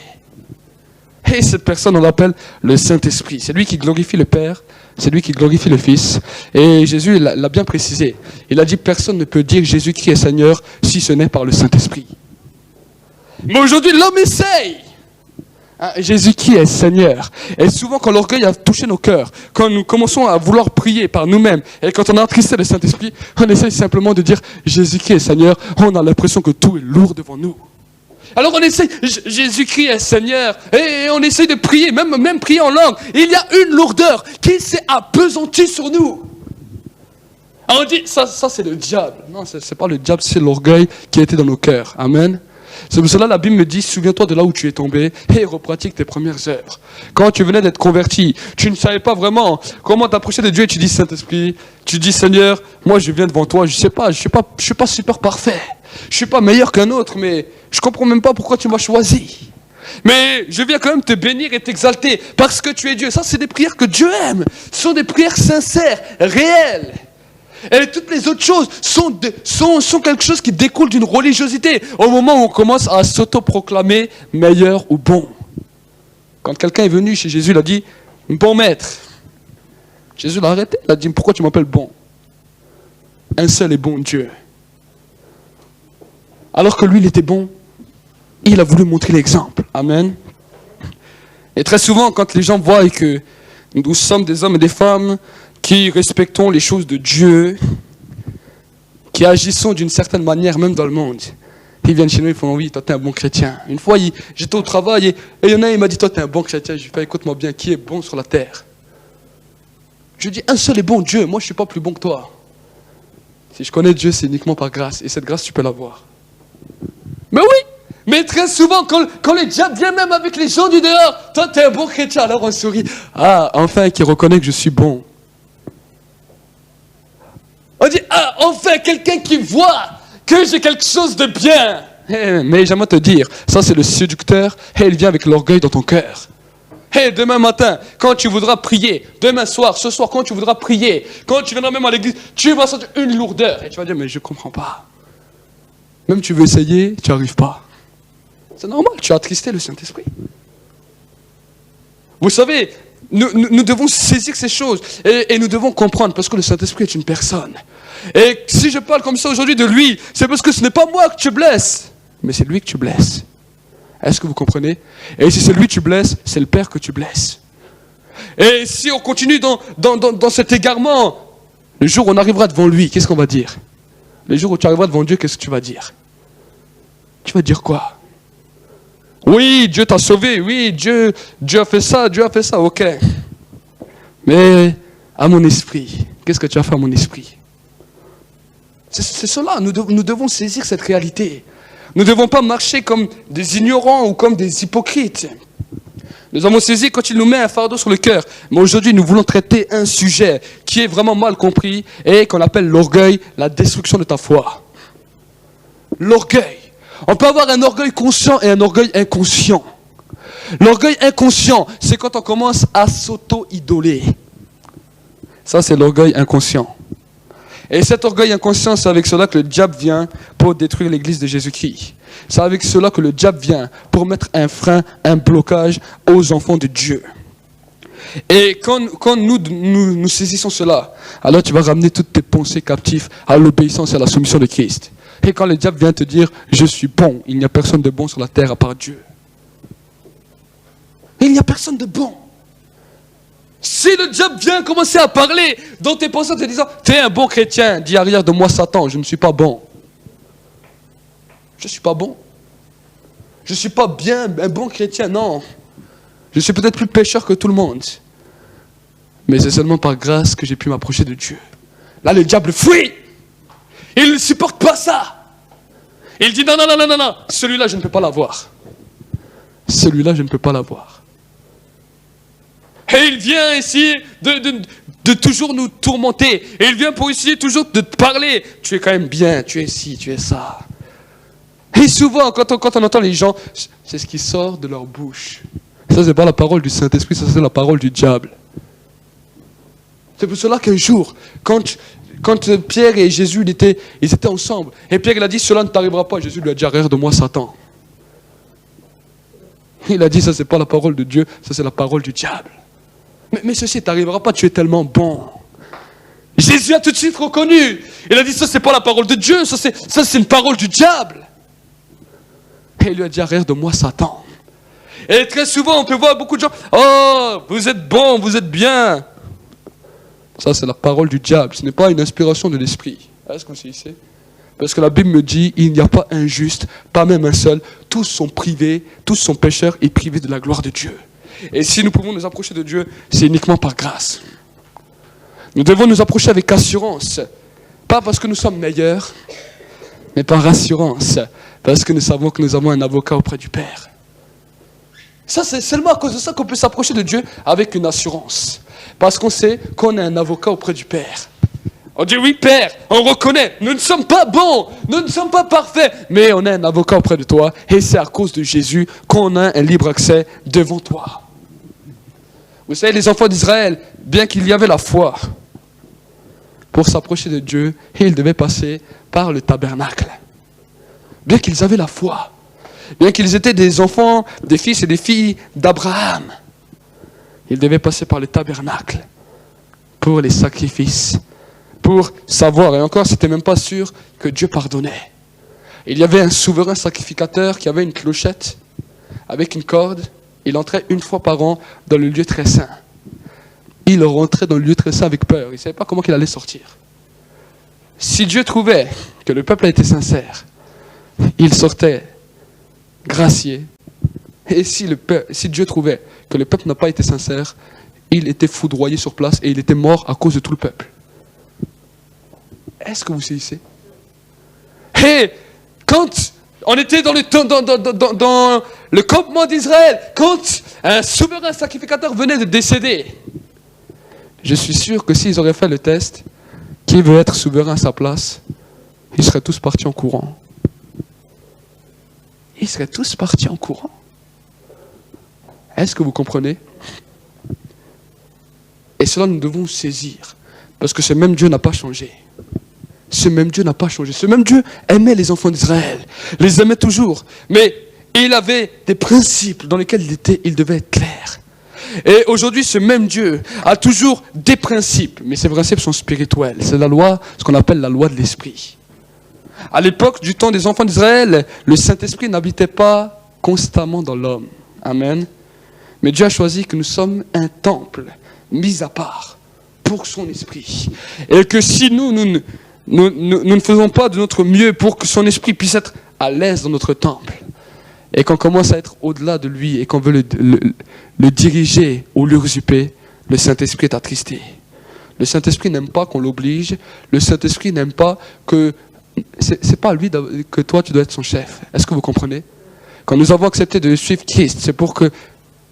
Et cette personne, on l'appelle le Saint-Esprit. C'est lui qui glorifie le Père, c'est lui qui glorifie le Fils. Et Jésus l'a bien précisé. Il a dit, personne ne peut dire Jésus-Christ est Seigneur si ce n'est par le Saint-Esprit. Mais aujourd'hui, l'homme essaye. Jésus-Christ est Seigneur. Et souvent, quand l'orgueil a touché nos cœurs, quand nous commençons à vouloir prier par nous-mêmes, et quand on a attristé le Saint-Esprit, on essaye simplement de dire Jésus-Christ est Seigneur. On a l'impression que tout est lourd devant nous. Alors on essaye, Jésus-Christ est Seigneur, et on essaye de prier, même prier en langue. Il y a une lourdeur qui s'est appesantie sur nous. Alors on dit, ça c'est le diable. Non, c'est pas le diable, c'est l'orgueil qui a été dans nos cœurs. Amen. C'est pour cela que la Bible me dit, souviens-toi de là où tu es tombé et repratique tes premières œuvres. Quand tu venais d'être converti, tu ne savais pas vraiment comment t'approcher de Dieu et tu dis Saint-Esprit, tu dis Seigneur, moi je viens devant toi, je suis pas super parfait. Je suis pas meilleur qu'un autre, mais je comprends même pas pourquoi tu m'as choisi. Mais je viens quand même te bénir et t'exalter parce que tu es Dieu. Ça, c'est des prières que Dieu aime. Ce sont des prières sincères, réelles. Et toutes les autres choses sont quelque chose qui découle d'une religiosité. Au moment où on commence à s'autoproclamer meilleur ou bon. Quand quelqu'un est venu chez Jésus, il a dit, bon maître. Jésus l'a arrêté, il a dit, pourquoi tu m'appelles bon? Un seul et bon Dieu. Alors que lui, il était bon, il a voulu montrer l'exemple. Amen. Et très souvent, quand les gens voient que nous sommes des hommes et des femmes qui respectons les choses de Dieu, qui agissons d'une certaine manière, même dans le monde, ils viennent chez nous, ils font oui, toi t'es un bon chrétien. Une fois, j'étais au travail et il y en a un, il m'a dit, toi t'es un bon chrétien. Je lui ai fait, écoute-moi bien, qui est bon sur la terre? Je dis, un seul est bon, Dieu. Moi, je ne suis pas plus bon que toi. Si je connais Dieu, c'est uniquement par grâce. Et cette grâce, tu peux l'avoir. Mais oui. Mais très souvent, quand les diables viennent même avec les gens du dehors, toi, tu es un bon chrétien. Alors on sourit. Ah, enfin, qui reconnaît que je suis bon. On dit, ah, enfin, quelqu'un qui voit que j'ai quelque chose de bien. Mais j'aimerais te dire, ça c'est le séducteur, et il vient avec l'orgueil dans ton cœur. Demain matin, quand tu voudras prier, demain soir, ce soir, quand tu voudras prier, quand tu viendras même à l'église, tu vas sentir une lourdeur. Et tu vas dire, mais je ne comprends pas. Même tu veux essayer, tu n'arrives pas. C'est normal, tu as attristé le Saint-Esprit. Vous savez, nous devons saisir ces choses et nous devons comprendre parce que le Saint-Esprit est une personne. Et si je parle comme ça aujourd'hui de lui, c'est parce que ce n'est pas moi que tu blesses, mais c'est lui que tu blesses. Est-ce que vous comprenez? Et si c'est lui que tu blesses, c'est le Père que tu blesses. Et si on continue dans cet égarement, le jour où on arrivera devant lui, qu'est-ce qu'on va dire? Le jour où tu arriveras devant Dieu, qu'est-ce que tu vas dire? Tu vas dire quoi? Oui, Dieu t'a sauvé, oui, Dieu a fait ça, ok. Mais à mon esprit, qu'est-ce que tu as fait à mon esprit? C'est cela, nous devons saisir cette réalité. Nous ne devons pas marcher comme des ignorants ou comme des hypocrites. Nous avons saisi quand il nous met un fardeau sur le cœur. Mais aujourd'hui, nous voulons traiter un sujet qui est vraiment mal compris et qu'on appelle l'orgueil, la destruction de ta foi. L'orgueil. On peut avoir un orgueil conscient et un orgueil inconscient. L'orgueil inconscient, c'est quand on commence à s'auto-idoler. Ça, c'est l'orgueil inconscient. Et cet orgueil inconscient, c'est avec cela que le diable vient pour détruire l'église de Jésus-Christ. C'est avec cela que le diable vient pour mettre un frein, un blocage aux enfants de Dieu. Et quand nous saisissons cela, alors tu vas ramener toutes tes pensées captives à l'obéissance et à la soumission de Christ. Et quand le diable vient te dire, je suis bon, il n'y a personne de bon sur la terre à part Dieu. Il n'y a personne de bon. Si le diable vient commencer à parler dans tes pensées en te disant, tu es un bon chrétien, dis arrière de moi Satan, je ne suis pas bon. Je ne suis pas bon. Je ne suis pas bien un bon chrétien, non. Je suis peut-être plus pécheur que tout le monde. Mais c'est seulement par grâce que j'ai pu m'approcher de Dieu. Là, le diable fuit. Il ne supporte pas ça. Il dit non, celui-là, je ne peux pas l'avoir. Celui-là, je ne peux pas l'avoir. Et il vient essayer de toujours nous tourmenter. Et il vient pour essayer toujours de te parler. Tu es quand même bien, tu es ci, tu es ça. Et souvent, quand on entend les gens, c'est ce qui sort de leur bouche. Ça, c'est pas la parole du Saint-Esprit, ça, c'est la parole du diable. C'est pour cela qu'un jour, quand Pierre et Jésus, ils étaient ensemble, et Pierre il a dit, cela ne t'arrivera pas. Jésus lui a dit, arrière de moi, Satan. Il a dit, ça, c'est pas la parole de Dieu, ça, c'est la parole du diable. Mais ceci ne t'arrivera pas, tu es tellement bon. Jésus a tout de suite reconnu. Il a dit, ça, c'est pas la parole de Dieu, ça, c'est une parole du diable. Et il lui a dit, arrière de moi, Satan. Et très souvent, on peut voir beaucoup de gens, oh, vous êtes bon, vous êtes bien. Ça, c'est la parole du diable. Ce n'est pas une inspiration de l'esprit. Est-ce que vous savez? Parce que la Bible me dit, il n'y a pas un juste, pas même un seul. Tous sont privés, tous sont pécheurs et privés de la gloire de Dieu. Et si nous pouvons nous approcher de Dieu, c'est uniquement par grâce. Nous devons nous approcher avec assurance. Pas parce que nous sommes meilleurs, mais par assurance. Parce que nous savons que nous avons un avocat auprès du Père. Ça, c'est seulement à cause de ça qu'on peut s'approcher de Dieu avec une assurance. Parce qu'on sait qu'on a un avocat auprès du Père. On dit oui, Père, on reconnaît, nous ne sommes pas bons, nous ne sommes pas parfaits, mais on a un avocat auprès de toi, et c'est à cause de Jésus qu'on a un libre accès devant toi. Vous savez, les enfants d'Israël, bien qu'il y avait la foi, pour s'approcher de Dieu, ils devaient passer par le tabernacle. Bien qu'ils avaient la foi, bien qu'ils étaient des enfants, des fils et des filles d'Abraham, ils devaient passer par le tabernacle pour les sacrifices, pour savoir, et encore, c'était même pas sûr que Dieu pardonnait. Il y avait un souverain sacrificateur qui avait une clochette avec une corde. Il entrait une fois par an dans le lieu très saint. Il rentrait dans le lieu très saint avec peur. Il ne savait pas comment il allait sortir. Si Dieu trouvait que le peuple a été sincère, il sortait gracié. Et si Dieu trouvait que le peuple n'a pas été sincère, il était foudroyé sur place et il était mort à cause de tout le peuple. Est-ce que vous saisissez? Et quand on était dans le campement d'Israël, quand un souverain sacrificateur venait de décéder, je suis sûr que s'ils auraient fait le test, qui veut être souverain à sa place, ils seraient tous partis en courant. Ils seraient tous partis en courant. Est-ce que vous comprenez? Et cela, nous devons saisir. Parce que ce même Dieu n'a pas changé. Ce même Dieu n'a pas changé. Ce même Dieu aimait les enfants d'Israël. Les aimait toujours. Mais il avait des principes dans lesquels il devait être clair. Et aujourd'hui, ce même Dieu a toujours des principes. Mais ces principes sont spirituels. C'est la loi, ce qu'on appelle la loi de l'esprit. À l'époque du temps des enfants d'Israël, le Saint-Esprit n'habitait pas constamment dans l'homme. Amen. Mais Dieu a choisi que nous sommes un temple mis à part pour son esprit. Et que si nous ne faisons pas de notre mieux pour que son esprit puisse être à l'aise dans notre temple, et qu'on commence à être au-delà de lui, et qu'on veut le diriger ou l'usurper, le Saint-Esprit est attristé. Le Saint-Esprit n'aime pas qu'on l'oblige. Le Saint-Esprit n'aime pas que... C'est pas à lui que toi tu dois être son chef. Est-ce que vous comprenez? Quand nous avons accepté de suivre Christ, c'est pour que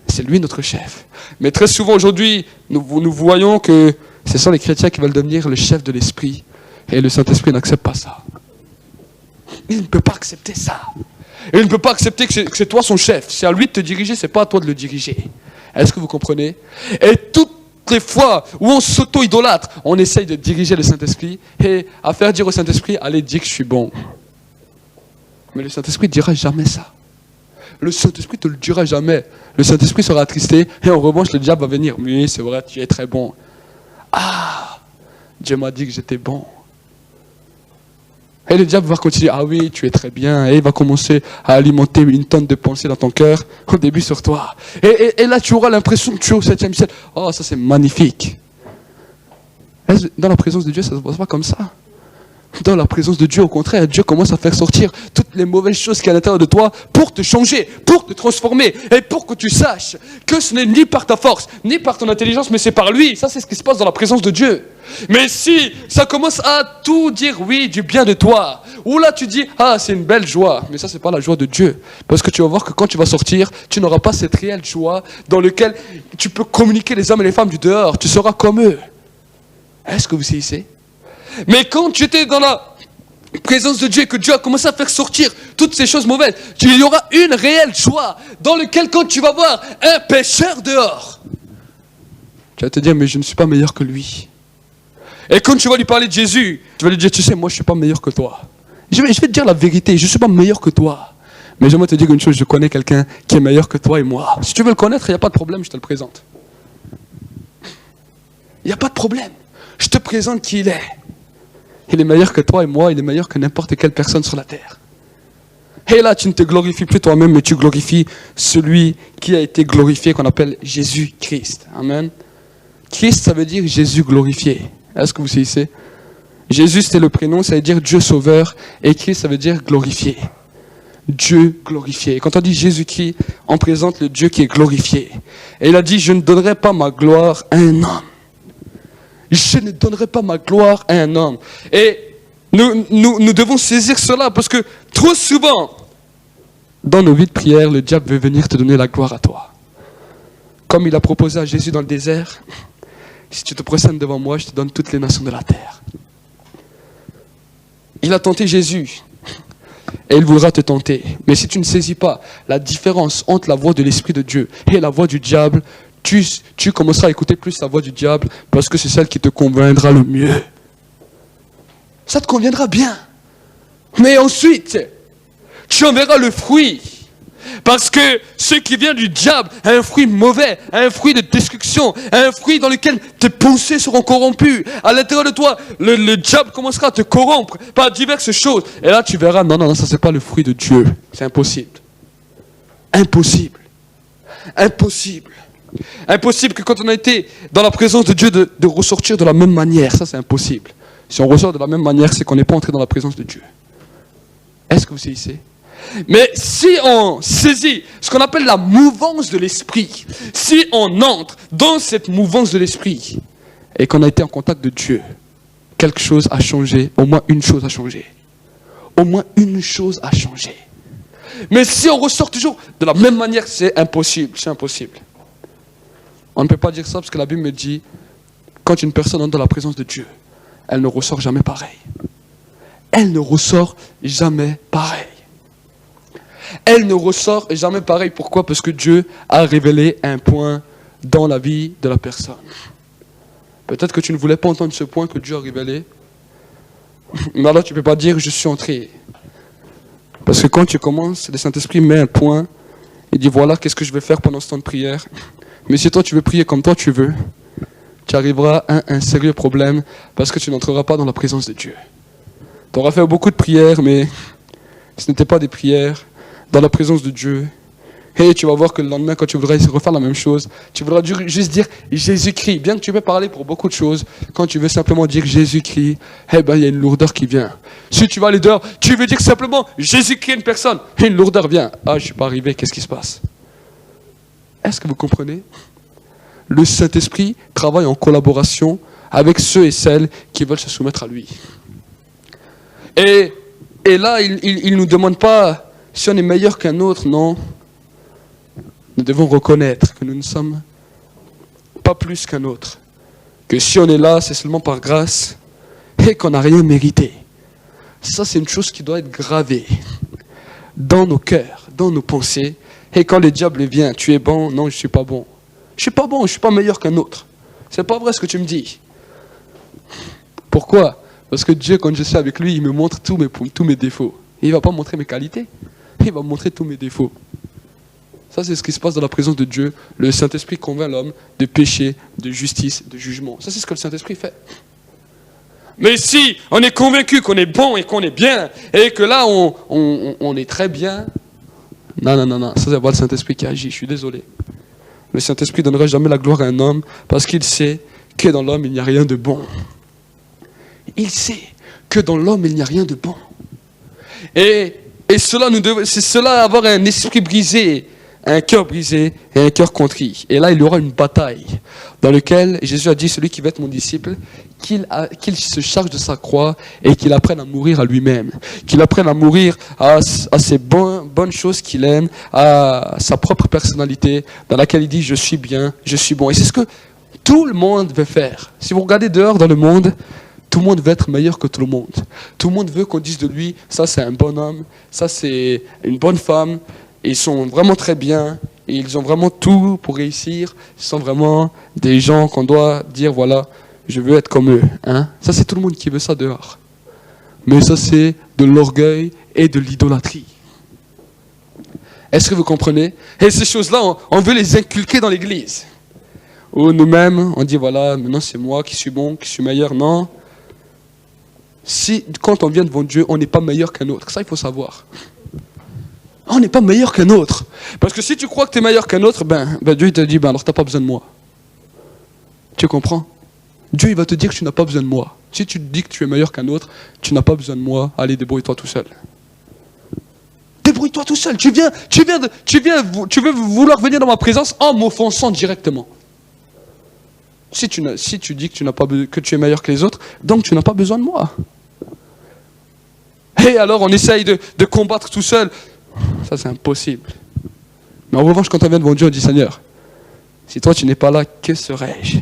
c'est lui notre chef. Mais très souvent aujourd'hui, nous voyons que ce sont les chrétiens qui veulent devenir le chef de l'esprit. Et le Saint-Esprit n'accepte pas ça. Il ne peut pas accepter ça. Il ne peut pas accepter que c'est toi son chef. C'est à lui de te diriger, c'est pas à toi de le diriger. Est-ce que vous comprenez? Et toutes les fois où on s'auto-idolâtre, on essaye de diriger le Saint-Esprit et à faire dire au Saint-Esprit, allez, dis que je suis bon. Mais le Saint-Esprit ne dira jamais ça. Le Saint-Esprit ne te le dira jamais. Le Saint-Esprit sera attristé et en revanche, le diable va venir. Oui, c'est vrai, tu es très bon. Ah, Dieu m'a dit que j'étais bon. Et le diable va continuer. Ah oui, tu es très bien. Et il va commencer à alimenter une tonne de pensées dans ton cœur, au début sur toi. Et là, tu auras l'impression que tu es au 7e ciel. Oh, ça c'est magnifique. Dans la présence de Dieu, ça ne se passe pas comme ça. Dans la présence de Dieu, au contraire, Dieu commence à faire sortir toutes les mauvaises choses qu'il y a à l'intérieur de toi pour te changer, pour te transformer et pour que tu saches que ce n'est ni par ta force, ni par ton intelligence, mais c'est par lui. Ça, c'est ce qui se passe dans la présence de Dieu. Mais si ça commence à tout dire oui, du bien de toi, ou là tu dis, ah, c'est une belle joie, mais ça, c'est pas la joie de Dieu. Parce que tu vas voir que quand tu vas sortir, tu n'auras pas cette réelle joie dans laquelle tu peux communiquer les hommes et les femmes du dehors. Tu seras comme eux. Est-ce que vous saisissez? Mais quand tu étais dans la présence de Dieu et que Dieu a commencé à faire sortir toutes ces choses mauvaises, il y aura une réelle joie dans laquelle quand tu vas voir un pécheur dehors, tu vas te dire, mais je ne suis pas meilleur que lui. Et quand tu vas lui parler de Jésus, tu vas lui dire, tu sais, moi je ne suis pas meilleur que toi. Je vais te dire la vérité, je ne suis pas meilleur que toi. Mais j'aimerais te dire une chose, je connais quelqu'un qui est meilleur que toi et moi. Si tu veux le connaître, il n'y a pas de problème, je te le présente. Il n'y a pas de problème. Je te présente qui il est. Il est meilleur que toi et moi, il est meilleur que n'importe quelle personne sur la terre. Et là, tu ne te glorifies plus toi-même, mais tu glorifies celui qui a été glorifié, qu'on appelle Jésus-Christ. Amen. Christ, ça veut dire Jésus glorifié. Est-ce que vous saisissez? Jésus, c'est le prénom, ça veut dire Dieu sauveur, et Christ, ça veut dire glorifié. Dieu glorifié. Et quand on dit Jésus-Christ, on présente le Dieu qui est glorifié. Et il a dit, je ne donnerai pas ma gloire à un homme. Je ne donnerai pas ma gloire à un homme. Et nous devons saisir cela parce que trop souvent, dans nos vies de prière, le diable veut venir te donner la gloire à toi. Comme il a proposé à Jésus dans le désert, si tu te procèdes devant moi, je te donne toutes les nations de la terre. Il a tenté Jésus et il voudra te tenter. Mais si tu ne saisis pas la différence entre la voix de l'Esprit de Dieu et la voix du diable, tu commenceras à écouter plus la voix du diable parce que c'est celle qui te conviendra le mieux. Ça te conviendra bien. Mais ensuite, tu en verras le fruit. Parce que ce qui vient du diable a un fruit mauvais, un fruit de destruction, un fruit dans lequel tes pensées seront corrompues. À l'intérieur de toi, le diable commencera à te corrompre par diverses choses. Et là, tu verras, non, ça c'est pas le fruit de Dieu. C'est impossible. Impossible. Impossible. Impossible que quand on a été dans la présence de Dieu, de ressortir de la même manière. Ça, c'est impossible. Si on ressort de la même manière, c'est qu'on n'est pas entré dans la présence de Dieu. Est-ce que vous saisissez? Mais si on saisit ce qu'on appelle la mouvance de l'esprit, si on entre dans cette mouvance de l'esprit et qu'on a été en contact de Dieu, quelque chose a changé, au moins une chose a changé. Au moins une chose a changé. Mais si on ressort toujours de la même manière, c'est impossible, c'est impossible. On ne peut pas dire ça parce que la Bible me dit, quand une personne entre dans la présence de Dieu, elle ne ressort jamais pareil. Elle ne ressort jamais pareil. Elle ne ressort jamais pareil. Pourquoi? Parce que Dieu a révélé un point dans la vie de la personne. Peut-être que tu ne voulais pas entendre ce point que Dieu a révélé. Mais alors tu ne peux pas dire je suis entré. Parce que quand tu commences, le Saint-Esprit met un point et dit voilà qu'est-ce que je vais faire pendant ce temps de prière. Mais si toi tu veux prier comme toi tu veux, tu arriveras à un sérieux problème parce que tu n'entreras pas dans la présence de Dieu. Tu auras fait beaucoup de prières, mais ce n'était pas des prières dans la présence de Dieu. Et tu vas voir que le lendemain, quand tu voudras refaire la même chose, tu voudras juste dire Jésus-Christ. Bien que tu peux parler pour beaucoup de choses, quand tu veux simplement dire Jésus-Christ, eh ben, il y a une lourdeur qui vient. Si tu vas aller dehors, tu veux dire simplement Jésus-Christ une personne, et une lourdeur vient. Ah, je ne suis pas arrivé, qu'est-ce qui se passe? Est-ce que vous comprenez? Le Saint-Esprit travaille en collaboration avec ceux et celles qui veulent se soumettre à lui. Et là, il ne nous demande pas si on est meilleur qu'un autre, non. Nous devons reconnaître que nous ne sommes pas plus qu'un autre. Que si on est là, c'est seulement par grâce et qu'on n'a rien mérité. Ça, c'est une chose qui doit être gravée dans nos cœurs, dans nos pensées. Et quand le diable vient, tu es bon? Non, je ne suis pas bon. Je ne suis pas bon, je ne suis pas meilleur qu'un autre. C'est pas vrai ce que tu me dis. Pourquoi? Parce que Dieu, quand je suis avec lui, il me montre tous mes défauts. Et il ne va pas montrer mes qualités. Il va me montrer tous mes défauts. Ça, c'est ce qui se passe dans la présence de Dieu. Le Saint-Esprit convainc l'homme de péché, de justice, de jugement. Ça, c'est ce que le Saint-Esprit fait. Mais si on est convaincu qu'on est bon et qu'on est bien, et que là, on est très bien, non. Ça, c'est pas le Saint-Esprit qui agit. Je suis désolé. Le Saint-Esprit ne donnera jamais la gloire à un homme parce qu'il sait que dans l'homme, il n'y a rien de bon. Il sait que dans l'homme, il n'y a rien de bon. Et c'est cela avoir un esprit brisé, un cœur brisé et un cœur contrit. Et là, il y aura une bataille dans laquelle Jésus a dit, celui qui va être mon disciple, qu'il se charge de sa croix et qu'il apprenne à mourir à lui-même. Qu'il apprenne à mourir à ses bonnes choses qu'il aime, à sa propre personnalité dans laquelle il dit, je suis bien, je suis bon. Et c'est ce que tout le monde veut faire. Si vous regardez dehors dans le monde, tout le monde veut être meilleur que tout le monde. Tout le monde veut qu'on dise de lui, ça c'est un bon homme, ça c'est une bonne femme. Ils sont vraiment très bien, et ils ont vraiment tout pour réussir. Ils sont vraiment des gens qu'on doit dire, voilà, je veux être comme eux. Hein? Ça c'est tout le monde qui veut ça dehors. Mais ça c'est de l'orgueil et de l'idolâtrie. Est-ce que vous comprenez? Et ces choses-là, on veut les inculquer dans l'église. Ou nous-mêmes, on dit, voilà, maintenant c'est moi qui suis bon, qui suis meilleur. Non. Si, quand on vient devant Dieu, on n'est pas meilleur qu'un autre. Ça, il faut savoir. On n'est pas meilleur qu'un autre. Parce que si tu crois que tu es meilleur qu'un autre, ben Dieu il te dit, alors tu n'as pas besoin de moi. Tu comprends? Dieu il va te dire que tu n'as pas besoin de moi. Si tu te dis que tu es meilleur qu'un autre, tu n'as pas besoin de moi. Allez, débrouille-toi tout seul. Débrouille-toi tout seul. Tu veux vouloir venir dans ma présence en m'offensant directement. Si tu dis que tu es meilleur que les autres, donc tu n'as pas besoin de moi. Et alors on essaye de combattre tout seul. Ça c'est impossible. Mais en revanche, quand on vient devant Dieu, on dit, Seigneur, si toi tu n'es pas là, que serais-je?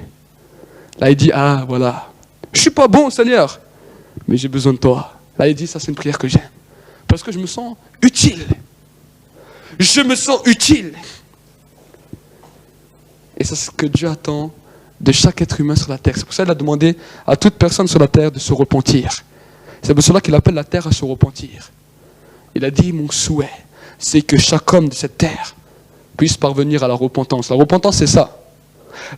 Là il dit, ah voilà, je suis pas bon Seigneur, mais j'ai besoin de toi. Là il dit, ça c'est une prière que j'aime. Parce que je me sens utile. Je me sens utile. Et c'est ce que Dieu attend de chaque être humain sur la terre. C'est pour ça qu'il a demandé à toute personne sur la terre de se repentir. C'est pour cela qu'il appelle la terre à se repentir. Il a dit, mon souhait, c'est que chaque homme de cette terre puisse parvenir à la repentance. La repentance, c'est ça.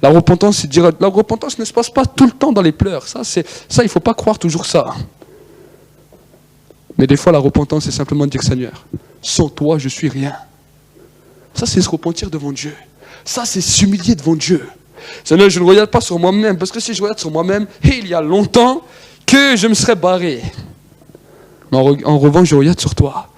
La repentance, c'est dire, la repentance ne se passe pas tout le temps dans les pleurs. Ça, il ne faut pas croire toujours ça. Mais des fois, la repentance, c'est simplement dire, Seigneur, sans toi, je suis rien. Ça, c'est se repentir devant Dieu. Ça, c'est s'humilier devant Dieu. Seigneur, je ne regarde pas sur moi-même, parce que si je regarde sur moi-même, il y a longtemps que je me serais barré. Mais en revanche, je regarde sur toi.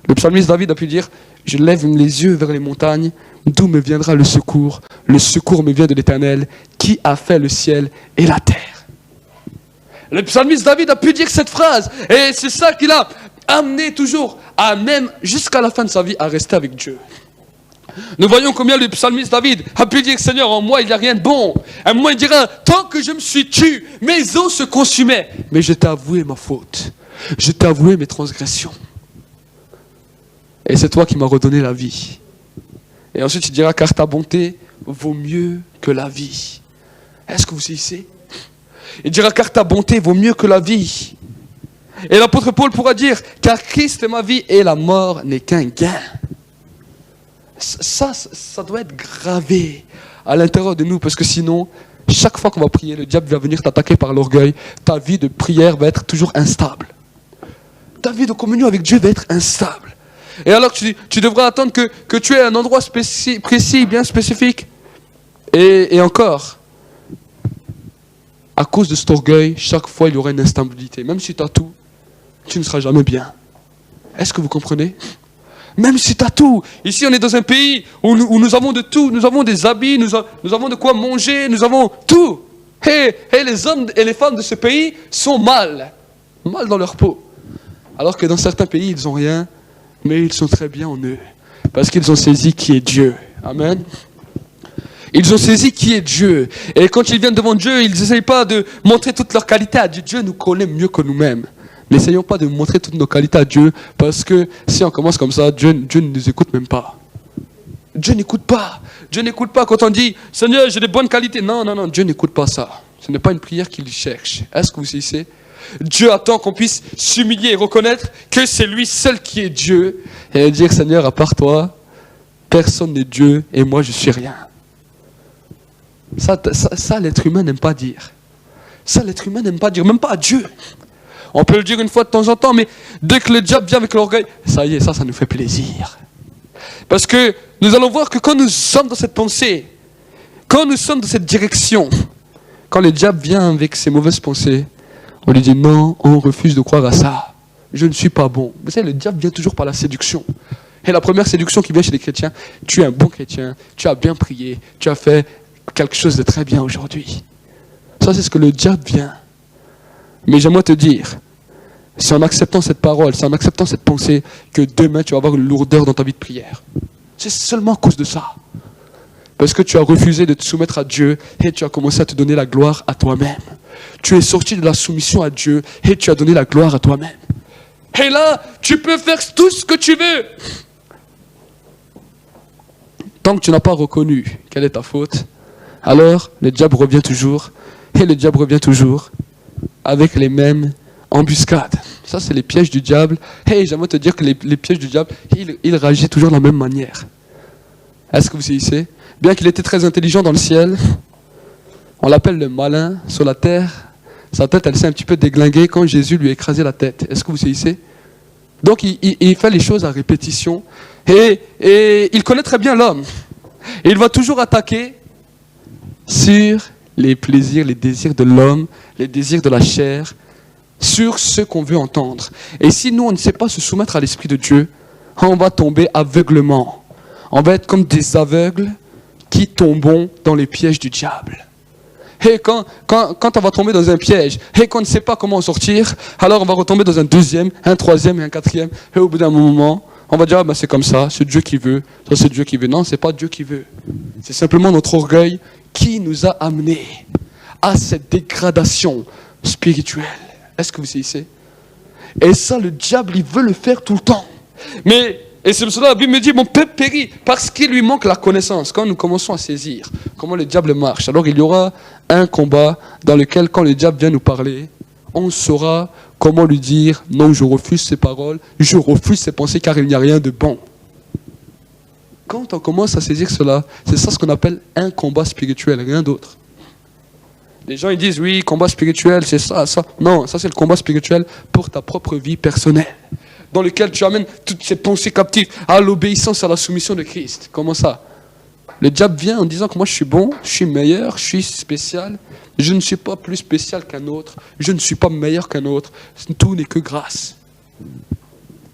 Le psalmiste David a pu dire, je lève les yeux vers les montagnes, d'où me viendra le secours? Le secours me vient de l'Éternel, qui a fait le ciel et la terre. Le psalmiste David a pu dire cette phrase, et c'est ça qui l'a amené toujours, à même jusqu'à la fin de sa vie, à rester avec Dieu. Nous voyons combien le psalmiste David a pu dire, Seigneur, en moi il n'y a rien de bon. À un moment il dira, tant que je me suis tué, mes os se consumaient. Mais je t'ai avoué ma faute, je t'ai avoué mes transgressions. Et c'est toi qui m'as redonné la vie. Et ensuite il dira, car ta bonté vaut mieux que la vie. Est-ce que vous saisissez? Il dira, car ta bonté vaut mieux que la vie. Et l'apôtre Paul pourra dire, car Christ est ma vie et la mort n'est qu'un gain. Ça doit être gravé à l'intérieur de nous, parce que sinon, chaque fois qu'on va prier, le diable va venir t'attaquer par l'orgueil. Ta vie de prière va être toujours instable. Ta vie de communion avec Dieu va être instable. Et alors tu devras attendre que tu aies un endroit précis, bien spécifique. Et encore, à cause de cet orgueil, chaque fois il y aura une instabilité. Même si tu as tout, tu ne seras jamais bien. Est-ce que vous comprenez? Même si tu as tout. Ici, on est dans un pays où nous avons de tout. Nous avons des habits, nous avons de quoi manger, nous avons tout. Et les hommes et les femmes de ce pays sont mal dans leur peau. Alors que dans certains pays, ils n'ont rien, mais ils sont très bien en eux. Parce qu'ils ont saisi qui est Dieu. Amen. Ils ont saisi qui est Dieu. Et quand ils viennent devant Dieu, ils n'essayent pas de montrer toute leur qualité à Dieu. Dieu nous connaît mieux que nous-mêmes. N'essayons pas de montrer toutes nos qualités à Dieu, parce que si on commence comme ça, Dieu ne nous écoute même pas. Dieu n'écoute pas. Dieu n'écoute pas quand on dit « Seigneur, j'ai des bonnes qualités ». Non, Dieu n'écoute pas ça. Ce n'est pas une prière qu'il cherche. Est-ce que vous savez? Dieu attend qu'on puisse s'humilier et reconnaître que c'est lui seul qui est Dieu. Et dire « Seigneur, à part toi, personne n'est Dieu et moi je suis rien ». Ça l'être humain n'aime pas dire. Ça, l'être humain n'aime pas dire, même pas à Dieu. On peut le dire une fois de temps en temps, mais dès que le diable vient avec l'orgueil, ça y est, ça nous fait plaisir. Parce que nous allons voir que quand nous sommes dans cette pensée, quand nous sommes dans cette direction, quand le diable vient avec ses mauvaises pensées, on lui dit non, on refuse de croire à ça. Je ne suis pas bon. Vous savez, le diable vient toujours par la séduction. Et la première séduction qui vient chez les chrétiens, tu es un bon chrétien, tu as bien prié, tu as fait quelque chose de très bien aujourd'hui. Ça, c'est ce que le diable vient. Mais j'aimerais te dire, c'est en acceptant cette parole, c'est en acceptant cette pensée que demain tu vas avoir une lourdeur dans ta vie de prière. C'est seulement à cause de ça. Parce que tu as refusé de te soumettre à Dieu et tu as commencé à te donner la gloire à toi-même. Tu es sorti de la soumission à Dieu et tu as donné la gloire à toi-même. Et là, tu peux faire tout ce que tu veux. Tant que tu n'as pas reconnu quelle est ta faute, alors le diable revient toujours et le diable revient toujours avec les mêmes embuscades. Ça, c'est les pièges du diable. Et j'aimerais te dire que les pièges du diable, il réagit toujours de la même manière. Est-ce que vous saisissez? Bien qu'il était très intelligent dans le ciel, on l'appelle le malin sur la terre. Sa tête, elle s'est un petit peu déglinguée quand Jésus lui a écrasé la tête. Est-ce que vous saisissez? Donc, il fait les choses à répétition. Et il connaît très bien l'homme. Et il va toujours attaquer sur les plaisirs, les désirs de l'homme, les désirs de la chair, sur ce qu'on veut entendre. Et si nous, on ne sait pas se soumettre à l'Esprit de Dieu, on va tomber aveuglement. On va être comme des aveugles qui tombent dans les pièges du diable. Et quand on va tomber dans un piège et qu'on ne sait pas comment en sortir, alors on va retomber dans un deuxième, un troisième et un quatrième. Et au bout d'un moment, on va dire, ah ben c'est comme ça, c'est Dieu qui veut, ça c'est Dieu qui veut. Non, c'est pas Dieu qui veut. C'est simplement notre orgueil qui nous a amenés à cette dégradation spirituelle. Est-ce que vous saisissez? Et ça, le diable, il veut le faire tout le temps. Et c'est pour cela que la Bible me dit, mon peuple périt, parce qu'il lui manque la connaissance. Quand nous commençons à saisir comment le diable marche, alors il y aura un combat dans lequel, quand le diable vient nous parler, on saura comment lui dire, non, je refuse ces paroles, je refuse ces pensées, car il n'y a rien de bon. Quand on commence à saisir cela, c'est ça ce qu'on appelle un combat spirituel, rien d'autre. Les gens ils disent, oui, combat spirituel, c'est ça, ça. Non, ça c'est le combat spirituel pour ta propre vie personnelle, dans lequel tu amènes toutes ces pensées captives à l'obéissance, à la soumission de Christ. Comment ça? Le diable vient en disant que moi je suis bon, je suis meilleur, je suis spécial. Je ne suis pas plus spécial qu'un autre, je ne suis pas meilleur qu'un autre. Tout n'est que grâce.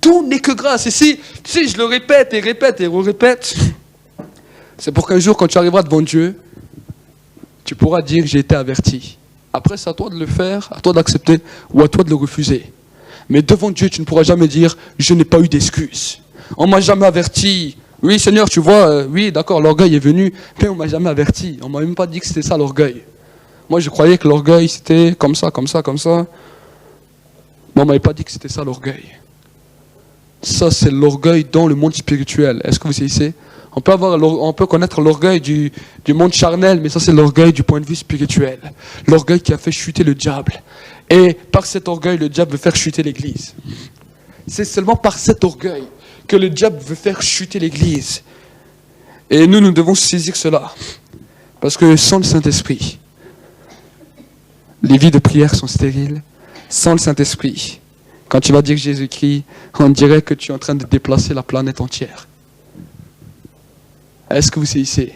tout n'est que grâce. Et si je le répète et répète et répète, c'est pour qu'un jour, quand tu arriveras devant Dieu, tu pourras dire j'ai été averti. Après, c'est à toi de le faire, à toi d'accepter ou à toi de le refuser. Mais devant Dieu, tu ne pourras jamais dire je n'ai pas eu d'excuses. On m'a jamais averti. Oui, Seigneur, tu vois, oui, d'accord, l'orgueil est venu, mais on m'a jamais averti. On m'a même pas dit que c'était ça l'orgueil. Moi, je croyais que l'orgueil, c'était comme ça, comme ça, comme ça. Mais on m'avait pas dit que c'était ça l'orgueil. Ça, c'est l'orgueil dans le monde spirituel. Est-ce que vous savez? On peut connaître l'orgueil du monde charnel, mais ça, c'est l'orgueil du point de vue spirituel. L'orgueil qui a fait chuter le diable. Et par cet orgueil, le diable veut faire chuter l'Église. C'est seulement par cet orgueil que le diable veut faire chuter l'Église. Et nous devons saisir cela. Parce que sans le Saint-Esprit, les vies de prière sont stériles. Sans le Saint-Esprit, quand tu vas dire Jésus-Christ, on dirait que tu es en train de déplacer la planète entière. Est-ce que vous saisissez?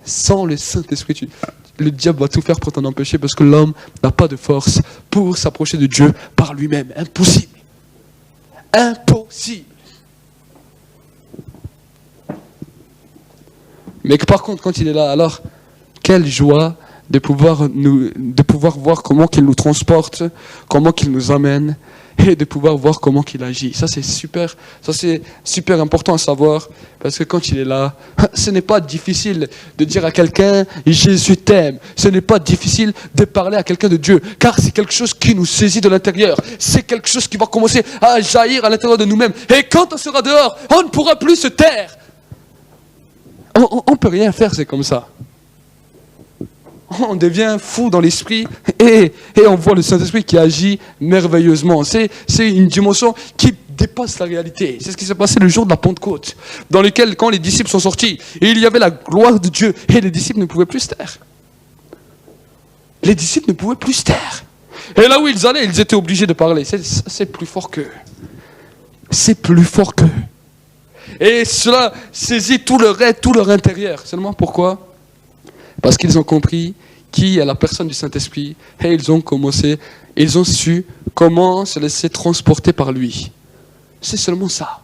Sans le Saint-Esprit, le diable va tout faire pour t'en empêcher parce que l'homme n'a pas de force pour s'approcher de Dieu par lui-même. Impossible. Impossible. Mais que par contre, quand il est là, alors, quelle joie de pouvoir voir comment qu'il nous transporte, comment qu'il nous amène, et de pouvoir voir comment qu'il agit. Ça c'est super important à savoir, parce que quand il est là, ce n'est pas difficile de dire à quelqu'un « Jésus t'aime ». Ce n'est pas difficile de parler à quelqu'un de Dieu, car c'est quelque chose qui nous saisit de l'intérieur. C'est quelque chose qui va commencer à jaillir à l'intérieur de nous-mêmes. Et quand on sera dehors, on ne pourra plus se taire. On ne peut rien faire, c'est comme ça. On devient fou dans l'esprit et on voit le Saint-Esprit qui agit merveilleusement. C'est une dimension qui dépasse la réalité. C'est ce qui s'est passé le jour de la Pentecôte, dans lequel, quand les disciples sont sortis, il y avait la gloire de Dieu et les disciples ne pouvaient plus se taire. Les disciples ne pouvaient plus se taire. Et là où ils allaient, ils étaient obligés de parler. C'est plus fort qu'eux. C'est plus fort qu'eux. Et cela saisit tout leur intérieur. Seulement pourquoi? Parce qu'ils ont compris qui est la personne du Saint-Esprit et ils ont su comment se laisser transporter par lui. C'est seulement ça.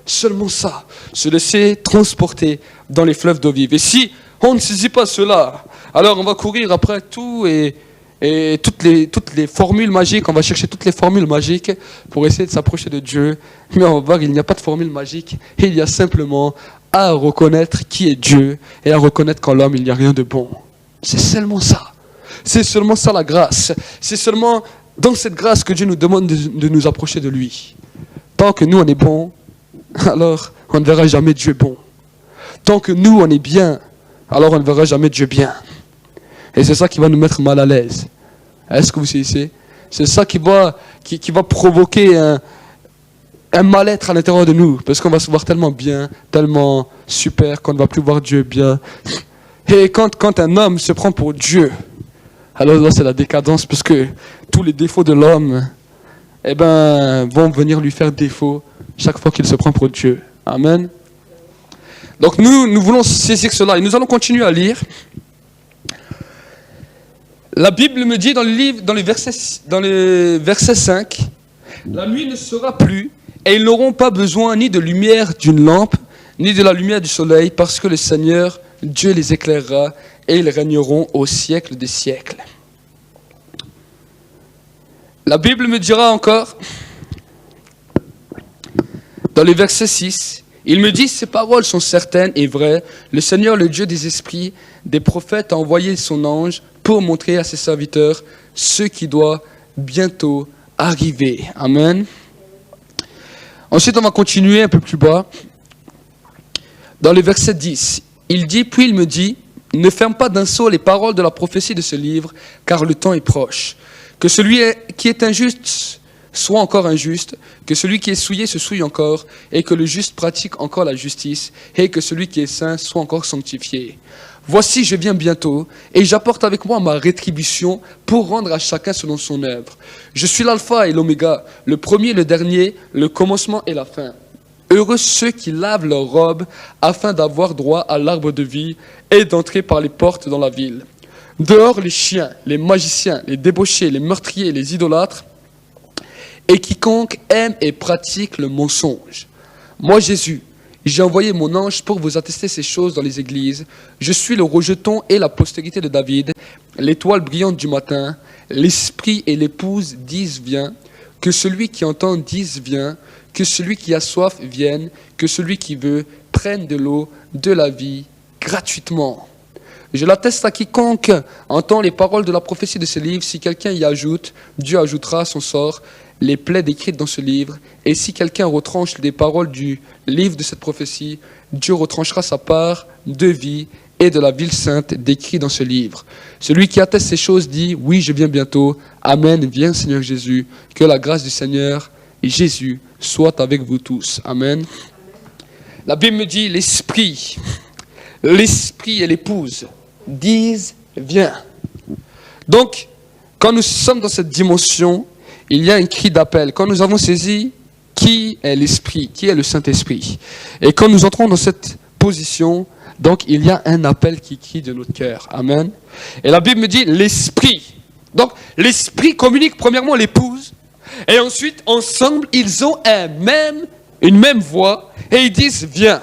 Seulement ça. Se laisser transporter dans les fleuves d'eau vive. Et si on ne saisit pas cela, alors on va courir après tout et toutes les formules magiques, on va chercher toutes les formules magiques pour essayer de s'approcher de Dieu. Mais on va voir qu'il n'y a pas de formule magique. Il y a simplement à reconnaître qui est Dieu et à reconnaître qu'en l'homme il n'y a rien de bon. C'est seulement ça. C'est seulement ça la grâce. C'est seulement dans cette grâce que Dieu nous demande de nous approcher de lui. Tant que nous on est bon, alors on ne verra jamais Dieu bon. Tant que nous on est bien, alors on ne verra jamais Dieu bien. Et c'est ça qui va nous mettre mal à l'aise. Est-ce que vous saisissez? C'est ça qui va provoquer un mal-être à l'intérieur de nous. Parce qu'on va se voir tellement bien, tellement super, qu'on ne va plus voir Dieu bien. Et quand un homme se prend pour Dieu, alors là c'est la décadence, parce que tous les défauts de l'homme vont venir lui faire défaut chaque fois qu'il se prend pour Dieu. Amen. Donc nous voulons saisir cela et nous allons continuer à lire. La Bible me dit dans le verset 5, « La nuit ne sera plus, et ils n'auront pas besoin ni de lumière d'une lampe, ni de la lumière du soleil, parce que le Seigneur, Dieu les éclairera, et ils régneront au siècle des siècles. » La Bible me dira encore, dans le verset 6, il me dit, ces paroles sont certaines et vraies. Le Seigneur, le Dieu des esprits, des prophètes, a envoyé son ange pour montrer à ses serviteurs ce qui doit bientôt arriver. Amen. Ensuite, on va continuer un peu plus bas. Dans le verset 10, il dit, puis il me dit, ne ferme pas d'un sceau les paroles de la prophétie de ce livre, car le temps est proche. Que celui qui est injuste soit encore injuste, que celui qui est souillé se souille encore, et que le juste pratique encore la justice, et que celui qui est saint soit encore sanctifié. Voici, je viens bientôt, et j'apporte avec moi ma rétribution pour rendre à chacun selon son œuvre. Je suis l'alpha et l'oméga, le premier et le dernier, le commencement et la fin. Heureux ceux qui lavent leurs robes, afin d'avoir droit à l'arbre de vie, et d'entrer par les portes dans la ville. Dehors les chiens, les magiciens, les débauchés, les meurtriers, les idolâtres, et quiconque aime et pratique le mensonge. Moi, Jésus, j'ai envoyé mon ange pour vous attester ces choses dans les églises. Je suis le rejeton et la postérité de David, l'étoile brillante du matin. L'esprit et l'épouse disent viens, que celui qui entend dise viens, que celui qui a soif vienne, que celui qui veut prenne de l'eau de la vie gratuitement. Je l'atteste à quiconque entend les paroles de la prophétie de ce livre. Si quelqu'un y ajoute, Dieu ajoutera à son sort les plaies décrites dans ce livre. Et si quelqu'un retranche les paroles du livre de cette prophétie, Dieu retranchera sa part de vie et de la ville sainte décrite dans ce livre. Celui qui atteste ces choses dit, oui, je viens bientôt. Amen, viens Seigneur Jésus. Que la grâce du Seigneur Jésus soit avec vous tous. Amen. La Bible me dit, l'esprit et l'épouse disent, viens. Donc, quand nous sommes dans cette dimension, il y a un cri d'appel. Quand nous avons saisi qui est l'Esprit, qui est le Saint-Esprit, et quand nous entrons dans cette position, donc il y a un appel qui crie de notre cœur. Amen. Et la Bible me dit l'Esprit. Donc l'Esprit communique premièrement l'épouse, et ensuite ensemble ils ont une même voix, et ils disent viens.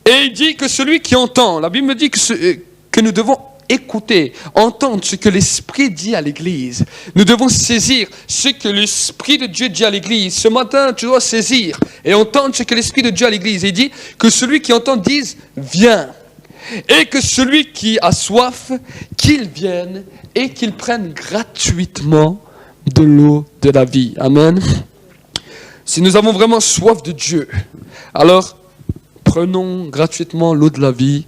Et il dit que celui qui entend, la Bible me dit que nous devons écouter, entendre ce que l'Esprit dit à l'Église. Nous devons saisir ce que l'Esprit de Dieu dit à l'Église. Ce matin, tu dois saisir et entendre ce que l'Esprit de Dieu a à l'Église. Il dit que celui qui entend dise viens. Et que celui qui a soif, qu'il vienne et qu'il prenne gratuitement de l'eau de la vie. Amen. Si nous avons vraiment soif de Dieu, alors prenons gratuitement l'eau de la vie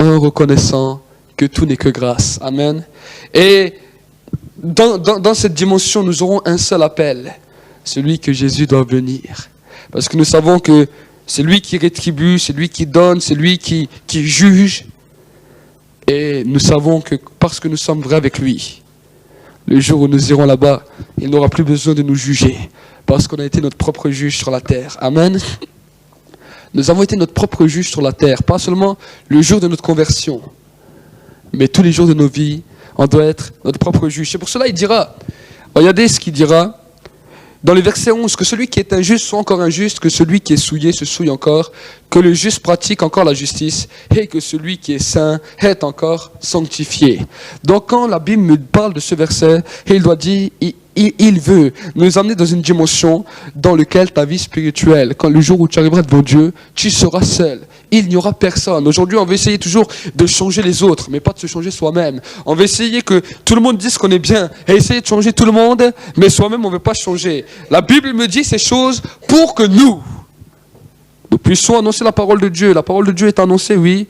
en reconnaissant que tout n'est que grâce. Amen. Et dans cette dimension, nous aurons un seul appel, celui que Jésus doit venir. Parce que nous savons que c'est lui qui rétribue, c'est lui qui donne, c'est lui qui juge. Et nous savons que parce que nous sommes vrais avec lui, le jour où nous irons là-bas, il n'aura plus besoin de nous juger, parce qu'on a été notre propre juge sur la terre. Amen. Nous avons été notre propre juge sur la terre, pas seulement le jour de notre conversion, mais tous les jours de nos vies, on doit être notre propre juge. C'est pour cela qu'il dira, regardez ce qu'il dira, dans le verset 11, que celui qui est injuste soit encore injuste, que celui qui est souillé se souille encore, que le juste pratique encore la justice, et que celui qui est saint est encore sanctifié. Donc quand la Bible me parle de ce verset, il doit dire, il veut nous amener dans une dimension dans laquelle ta vie spirituelle, quand le jour où tu arriveras devant Dieu, tu seras seul. Il n'y aura personne. Aujourd'hui, on veut essayer toujours de changer les autres, mais pas de se changer soi-même. On veut essayer que tout le monde dise qu'on est bien, et essayer de changer tout le monde, mais soi-même, on ne veut pas changer. La Bible me dit ces choses pour que nous puissions annoncer la parole de Dieu. La parole de Dieu est annoncée, oui,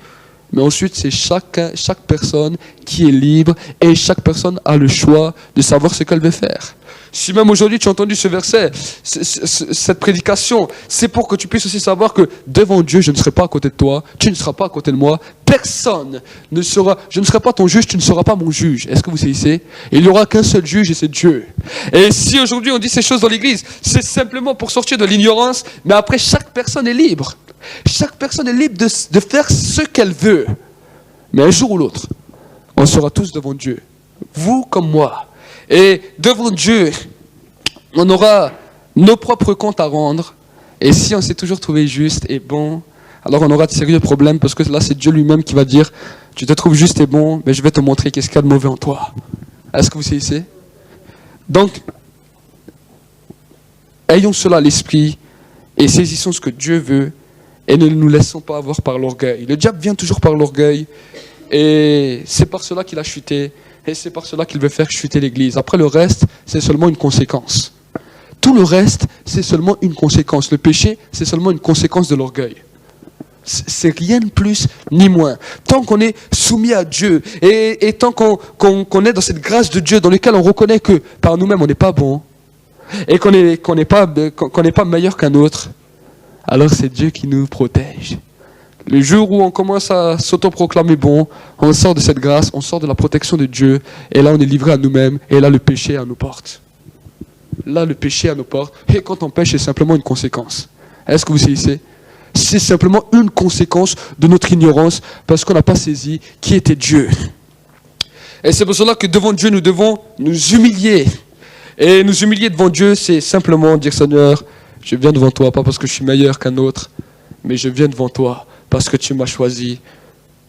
mais ensuite, c'est chaque personne qui est libre, et chaque personne a le choix de savoir ce qu'elle veut faire. Si même aujourd'hui tu as entendu ce verset, cette prédication, c'est pour que tu puisses aussi savoir que devant Dieu, je ne serai pas à côté de toi, tu ne seras pas à côté de moi, personne ne sera, je ne serai pas ton juge, tu ne seras pas mon juge. Est-ce que vous saisissez? Il n'y aura qu'un seul juge et c'est Dieu. Et si aujourd'hui on dit ces choses dans l'église, c'est simplement pour sortir de l'ignorance, mais après chaque personne est libre. Chaque personne est libre de faire ce qu'elle veut. Mais un jour ou l'autre, on sera tous devant Dieu. Vous comme moi. Et devant Dieu, on aura nos propres comptes à rendre. Et si on s'est toujours trouvé juste et bon, alors on aura de sérieux problèmes, parce que là c'est Dieu lui-même qui va dire, tu te trouves juste et bon, mais je vais te montrer qu'est-ce qu'il y a de mauvais en toi. Est-ce que vous saisissez? Donc, ayons cela à l'esprit et saisissons ce que Dieu veut et ne nous laissons pas avoir par l'orgueil. Le diable vient toujours par l'orgueil et c'est par cela qu'il a chuté. Et c'est par cela qu'il veut faire chuter l'Église. Après le reste, c'est seulement une conséquence. Tout le reste, c'est seulement une conséquence. Le péché, c'est seulement une conséquence de l'orgueil. C'est rien de plus ni moins. Tant qu'on est soumis à Dieu et tant qu'on est dans cette grâce de Dieu dans laquelle on reconnaît que par nous-mêmes on n'est pas bon et qu'on n'est pas meilleur qu'un autre, alors c'est Dieu qui nous protège. Le jour où on commence à s'autoproclamer bon, on sort de cette grâce, on sort de la protection de Dieu, et là on est livré à nous-mêmes, et là le péché est à nos portes. Là le péché est à nos portes, et quand on pêche, c'est simplement une conséquence. Est-ce que vous saisissez? C'est simplement une conséquence de notre ignorance, parce qu'on n'a pas saisi qui était Dieu. Et c'est pour cela que devant Dieu, nous devons nous humilier. Et nous humilier devant Dieu, c'est simplement dire, Seigneur, je viens devant toi, pas parce que je suis meilleur qu'un autre, mais je viens devant toi parce que tu m'as choisi.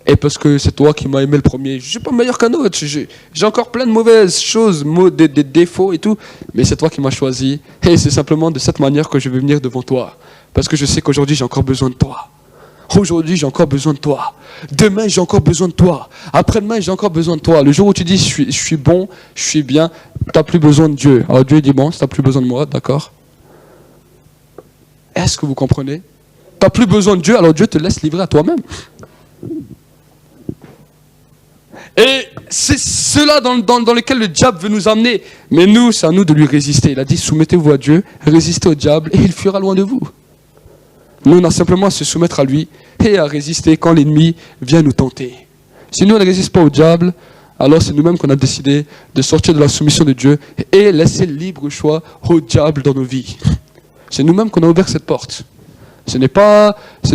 Et parce que c'est toi qui m'as aimé le premier. Je ne suis pas meilleur qu'un autre. J'ai encore plein de mauvaises choses, des défauts et tout. Mais c'est toi qui m'as choisi. Et c'est simplement de cette manière que je vais venir devant toi. Parce que je sais qu'aujourd'hui, j'ai encore besoin de toi. Aujourd'hui, j'ai encore besoin de toi. Demain, j'ai encore besoin de toi. Après-demain, j'ai encore besoin de toi. Le jour où tu dis, je suis bon, je suis bien, tu n'as plus besoin de Dieu. Alors Dieu dit, bon, si tu n'as plus besoin de moi, d'accord. Est-ce que vous comprenez? Tu n'as plus besoin de Dieu, alors Dieu te laisse livrer à toi-même. Et c'est cela dans lequel le diable veut nous amener. Mais nous, c'est à nous de lui résister. Il a dit, soumettez-vous à Dieu, résistez au diable et il fuira loin de vous. Nous, on a simplement à se soumettre à lui et à résister quand l'ennemi vient nous tenter. Si nous, on ne résiste pas au diable, alors c'est nous-mêmes qu'on a décidé de sortir de la soumission de Dieu et laisser le libre choix au diable dans nos vies. C'est nous-mêmes qu'on a ouvert cette porte. Ce n'est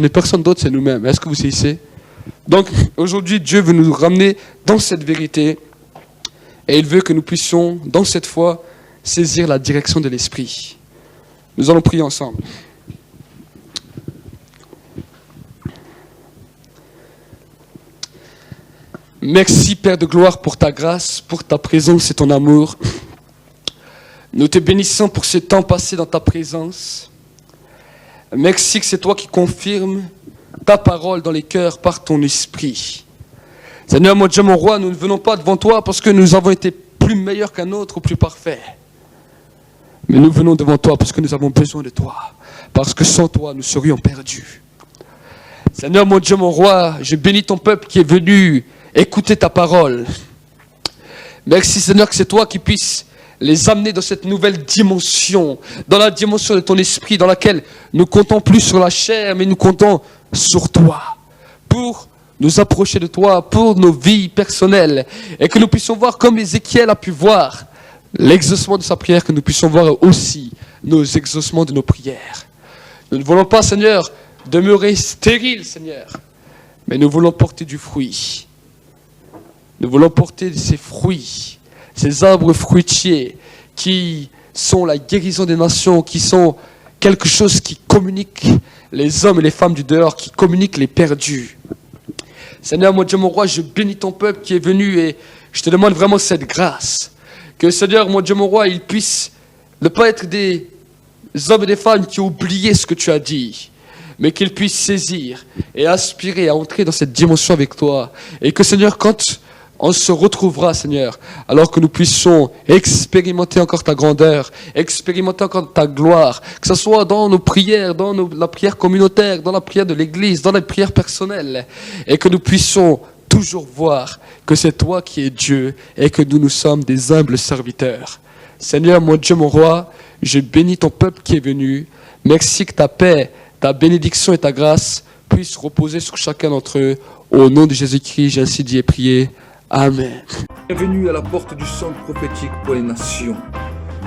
personne d'autre, c'est nous-mêmes. Est-ce que vous saisissez? Donc, aujourd'hui, Dieu veut nous ramener dans cette vérité et il veut que nous puissions, dans cette foi, saisir la direction de l'Esprit. Nous allons prier ensemble. Merci, Père de gloire, pour ta grâce, pour ta présence et ton amour. Nous te bénissons pour ce temps passé dans ta présence. Merci que c'est toi qui confirmes ta parole dans les cœurs par ton esprit. Seigneur, mon Dieu, mon roi, nous ne venons pas devant toi parce que nous avons été plus meilleurs qu'un autre ou plus parfaits. Mais nous venons devant toi parce que nous avons besoin de toi. Parce que sans toi, nous serions perdus. Seigneur, mon Dieu, mon roi, je bénis ton peuple qui est venu écouter ta parole. Merci, Seigneur, que c'est toi qui puisses les amener dans cette nouvelle dimension, dans la dimension de ton esprit, dans laquelle nous comptons plus sur la chair, mais nous comptons sur toi, pour nous approcher de toi, pour nos vies personnelles, et que nous puissions voir comme Ézéchiel a pu voir l'exaucement de sa prière, que nous puissions voir aussi nos exaucements de nos prières. Nous ne voulons pas, Seigneur, demeurer stériles, Seigneur, mais nous voulons porter du fruit. Nous voulons porter ces fruits, ces arbres fruitiers qui sont la guérison des nations, qui sont quelque chose qui communique les hommes et les femmes du dehors, qui communique les perdus. Seigneur, mon Dieu, mon roi, je bénis ton peuple qui est venu et je te demande vraiment cette grâce. Que Seigneur, mon Dieu, mon roi, ils puissent ne pas être des hommes et des femmes qui ont oublié ce que tu as dit, mais qu'ils puissent saisir et aspirer à entrer dans cette dimension avec toi. Et que Seigneur, quand on se retrouvera, Seigneur, alors que nous puissions expérimenter encore ta grandeur, expérimenter encore ta gloire, que ce soit dans nos prières, dans la prière communautaire, dans la prière de l'Église, dans la prière personnelle, et que nous puissions toujours voir que c'est toi qui es Dieu et que nous sommes des humbles serviteurs. Seigneur, mon Dieu, mon roi, je bénis ton peuple qui est venu. Merci que ta paix, ta bénédiction et ta grâce puissent reposer sur chacun d'entre eux. Au nom de Jésus-Christ, j'ai ainsi dit et prié. Amen. Bienvenue à la porte du centre prophétique pour les nations.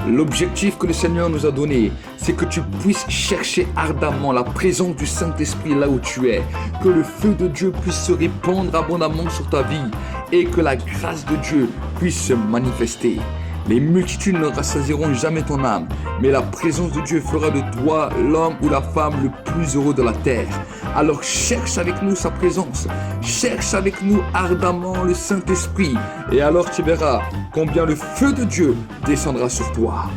L'objectif que le Seigneur nous a donné, c'est que tu puisses chercher ardemment la présence du Saint-Esprit là où tu es, que le feu de Dieu puisse se répandre abondamment sur ta vie et que la grâce de Dieu puisse se manifester. Les multitudes ne rassasieront jamais ton âme, mais la présence de Dieu fera de toi l'homme ou la femme le plus heureux de la terre. Alors cherche avec nous sa présence, cherche avec nous ardemment le Saint-Esprit, et alors tu verras combien le feu de Dieu descendra sur toi.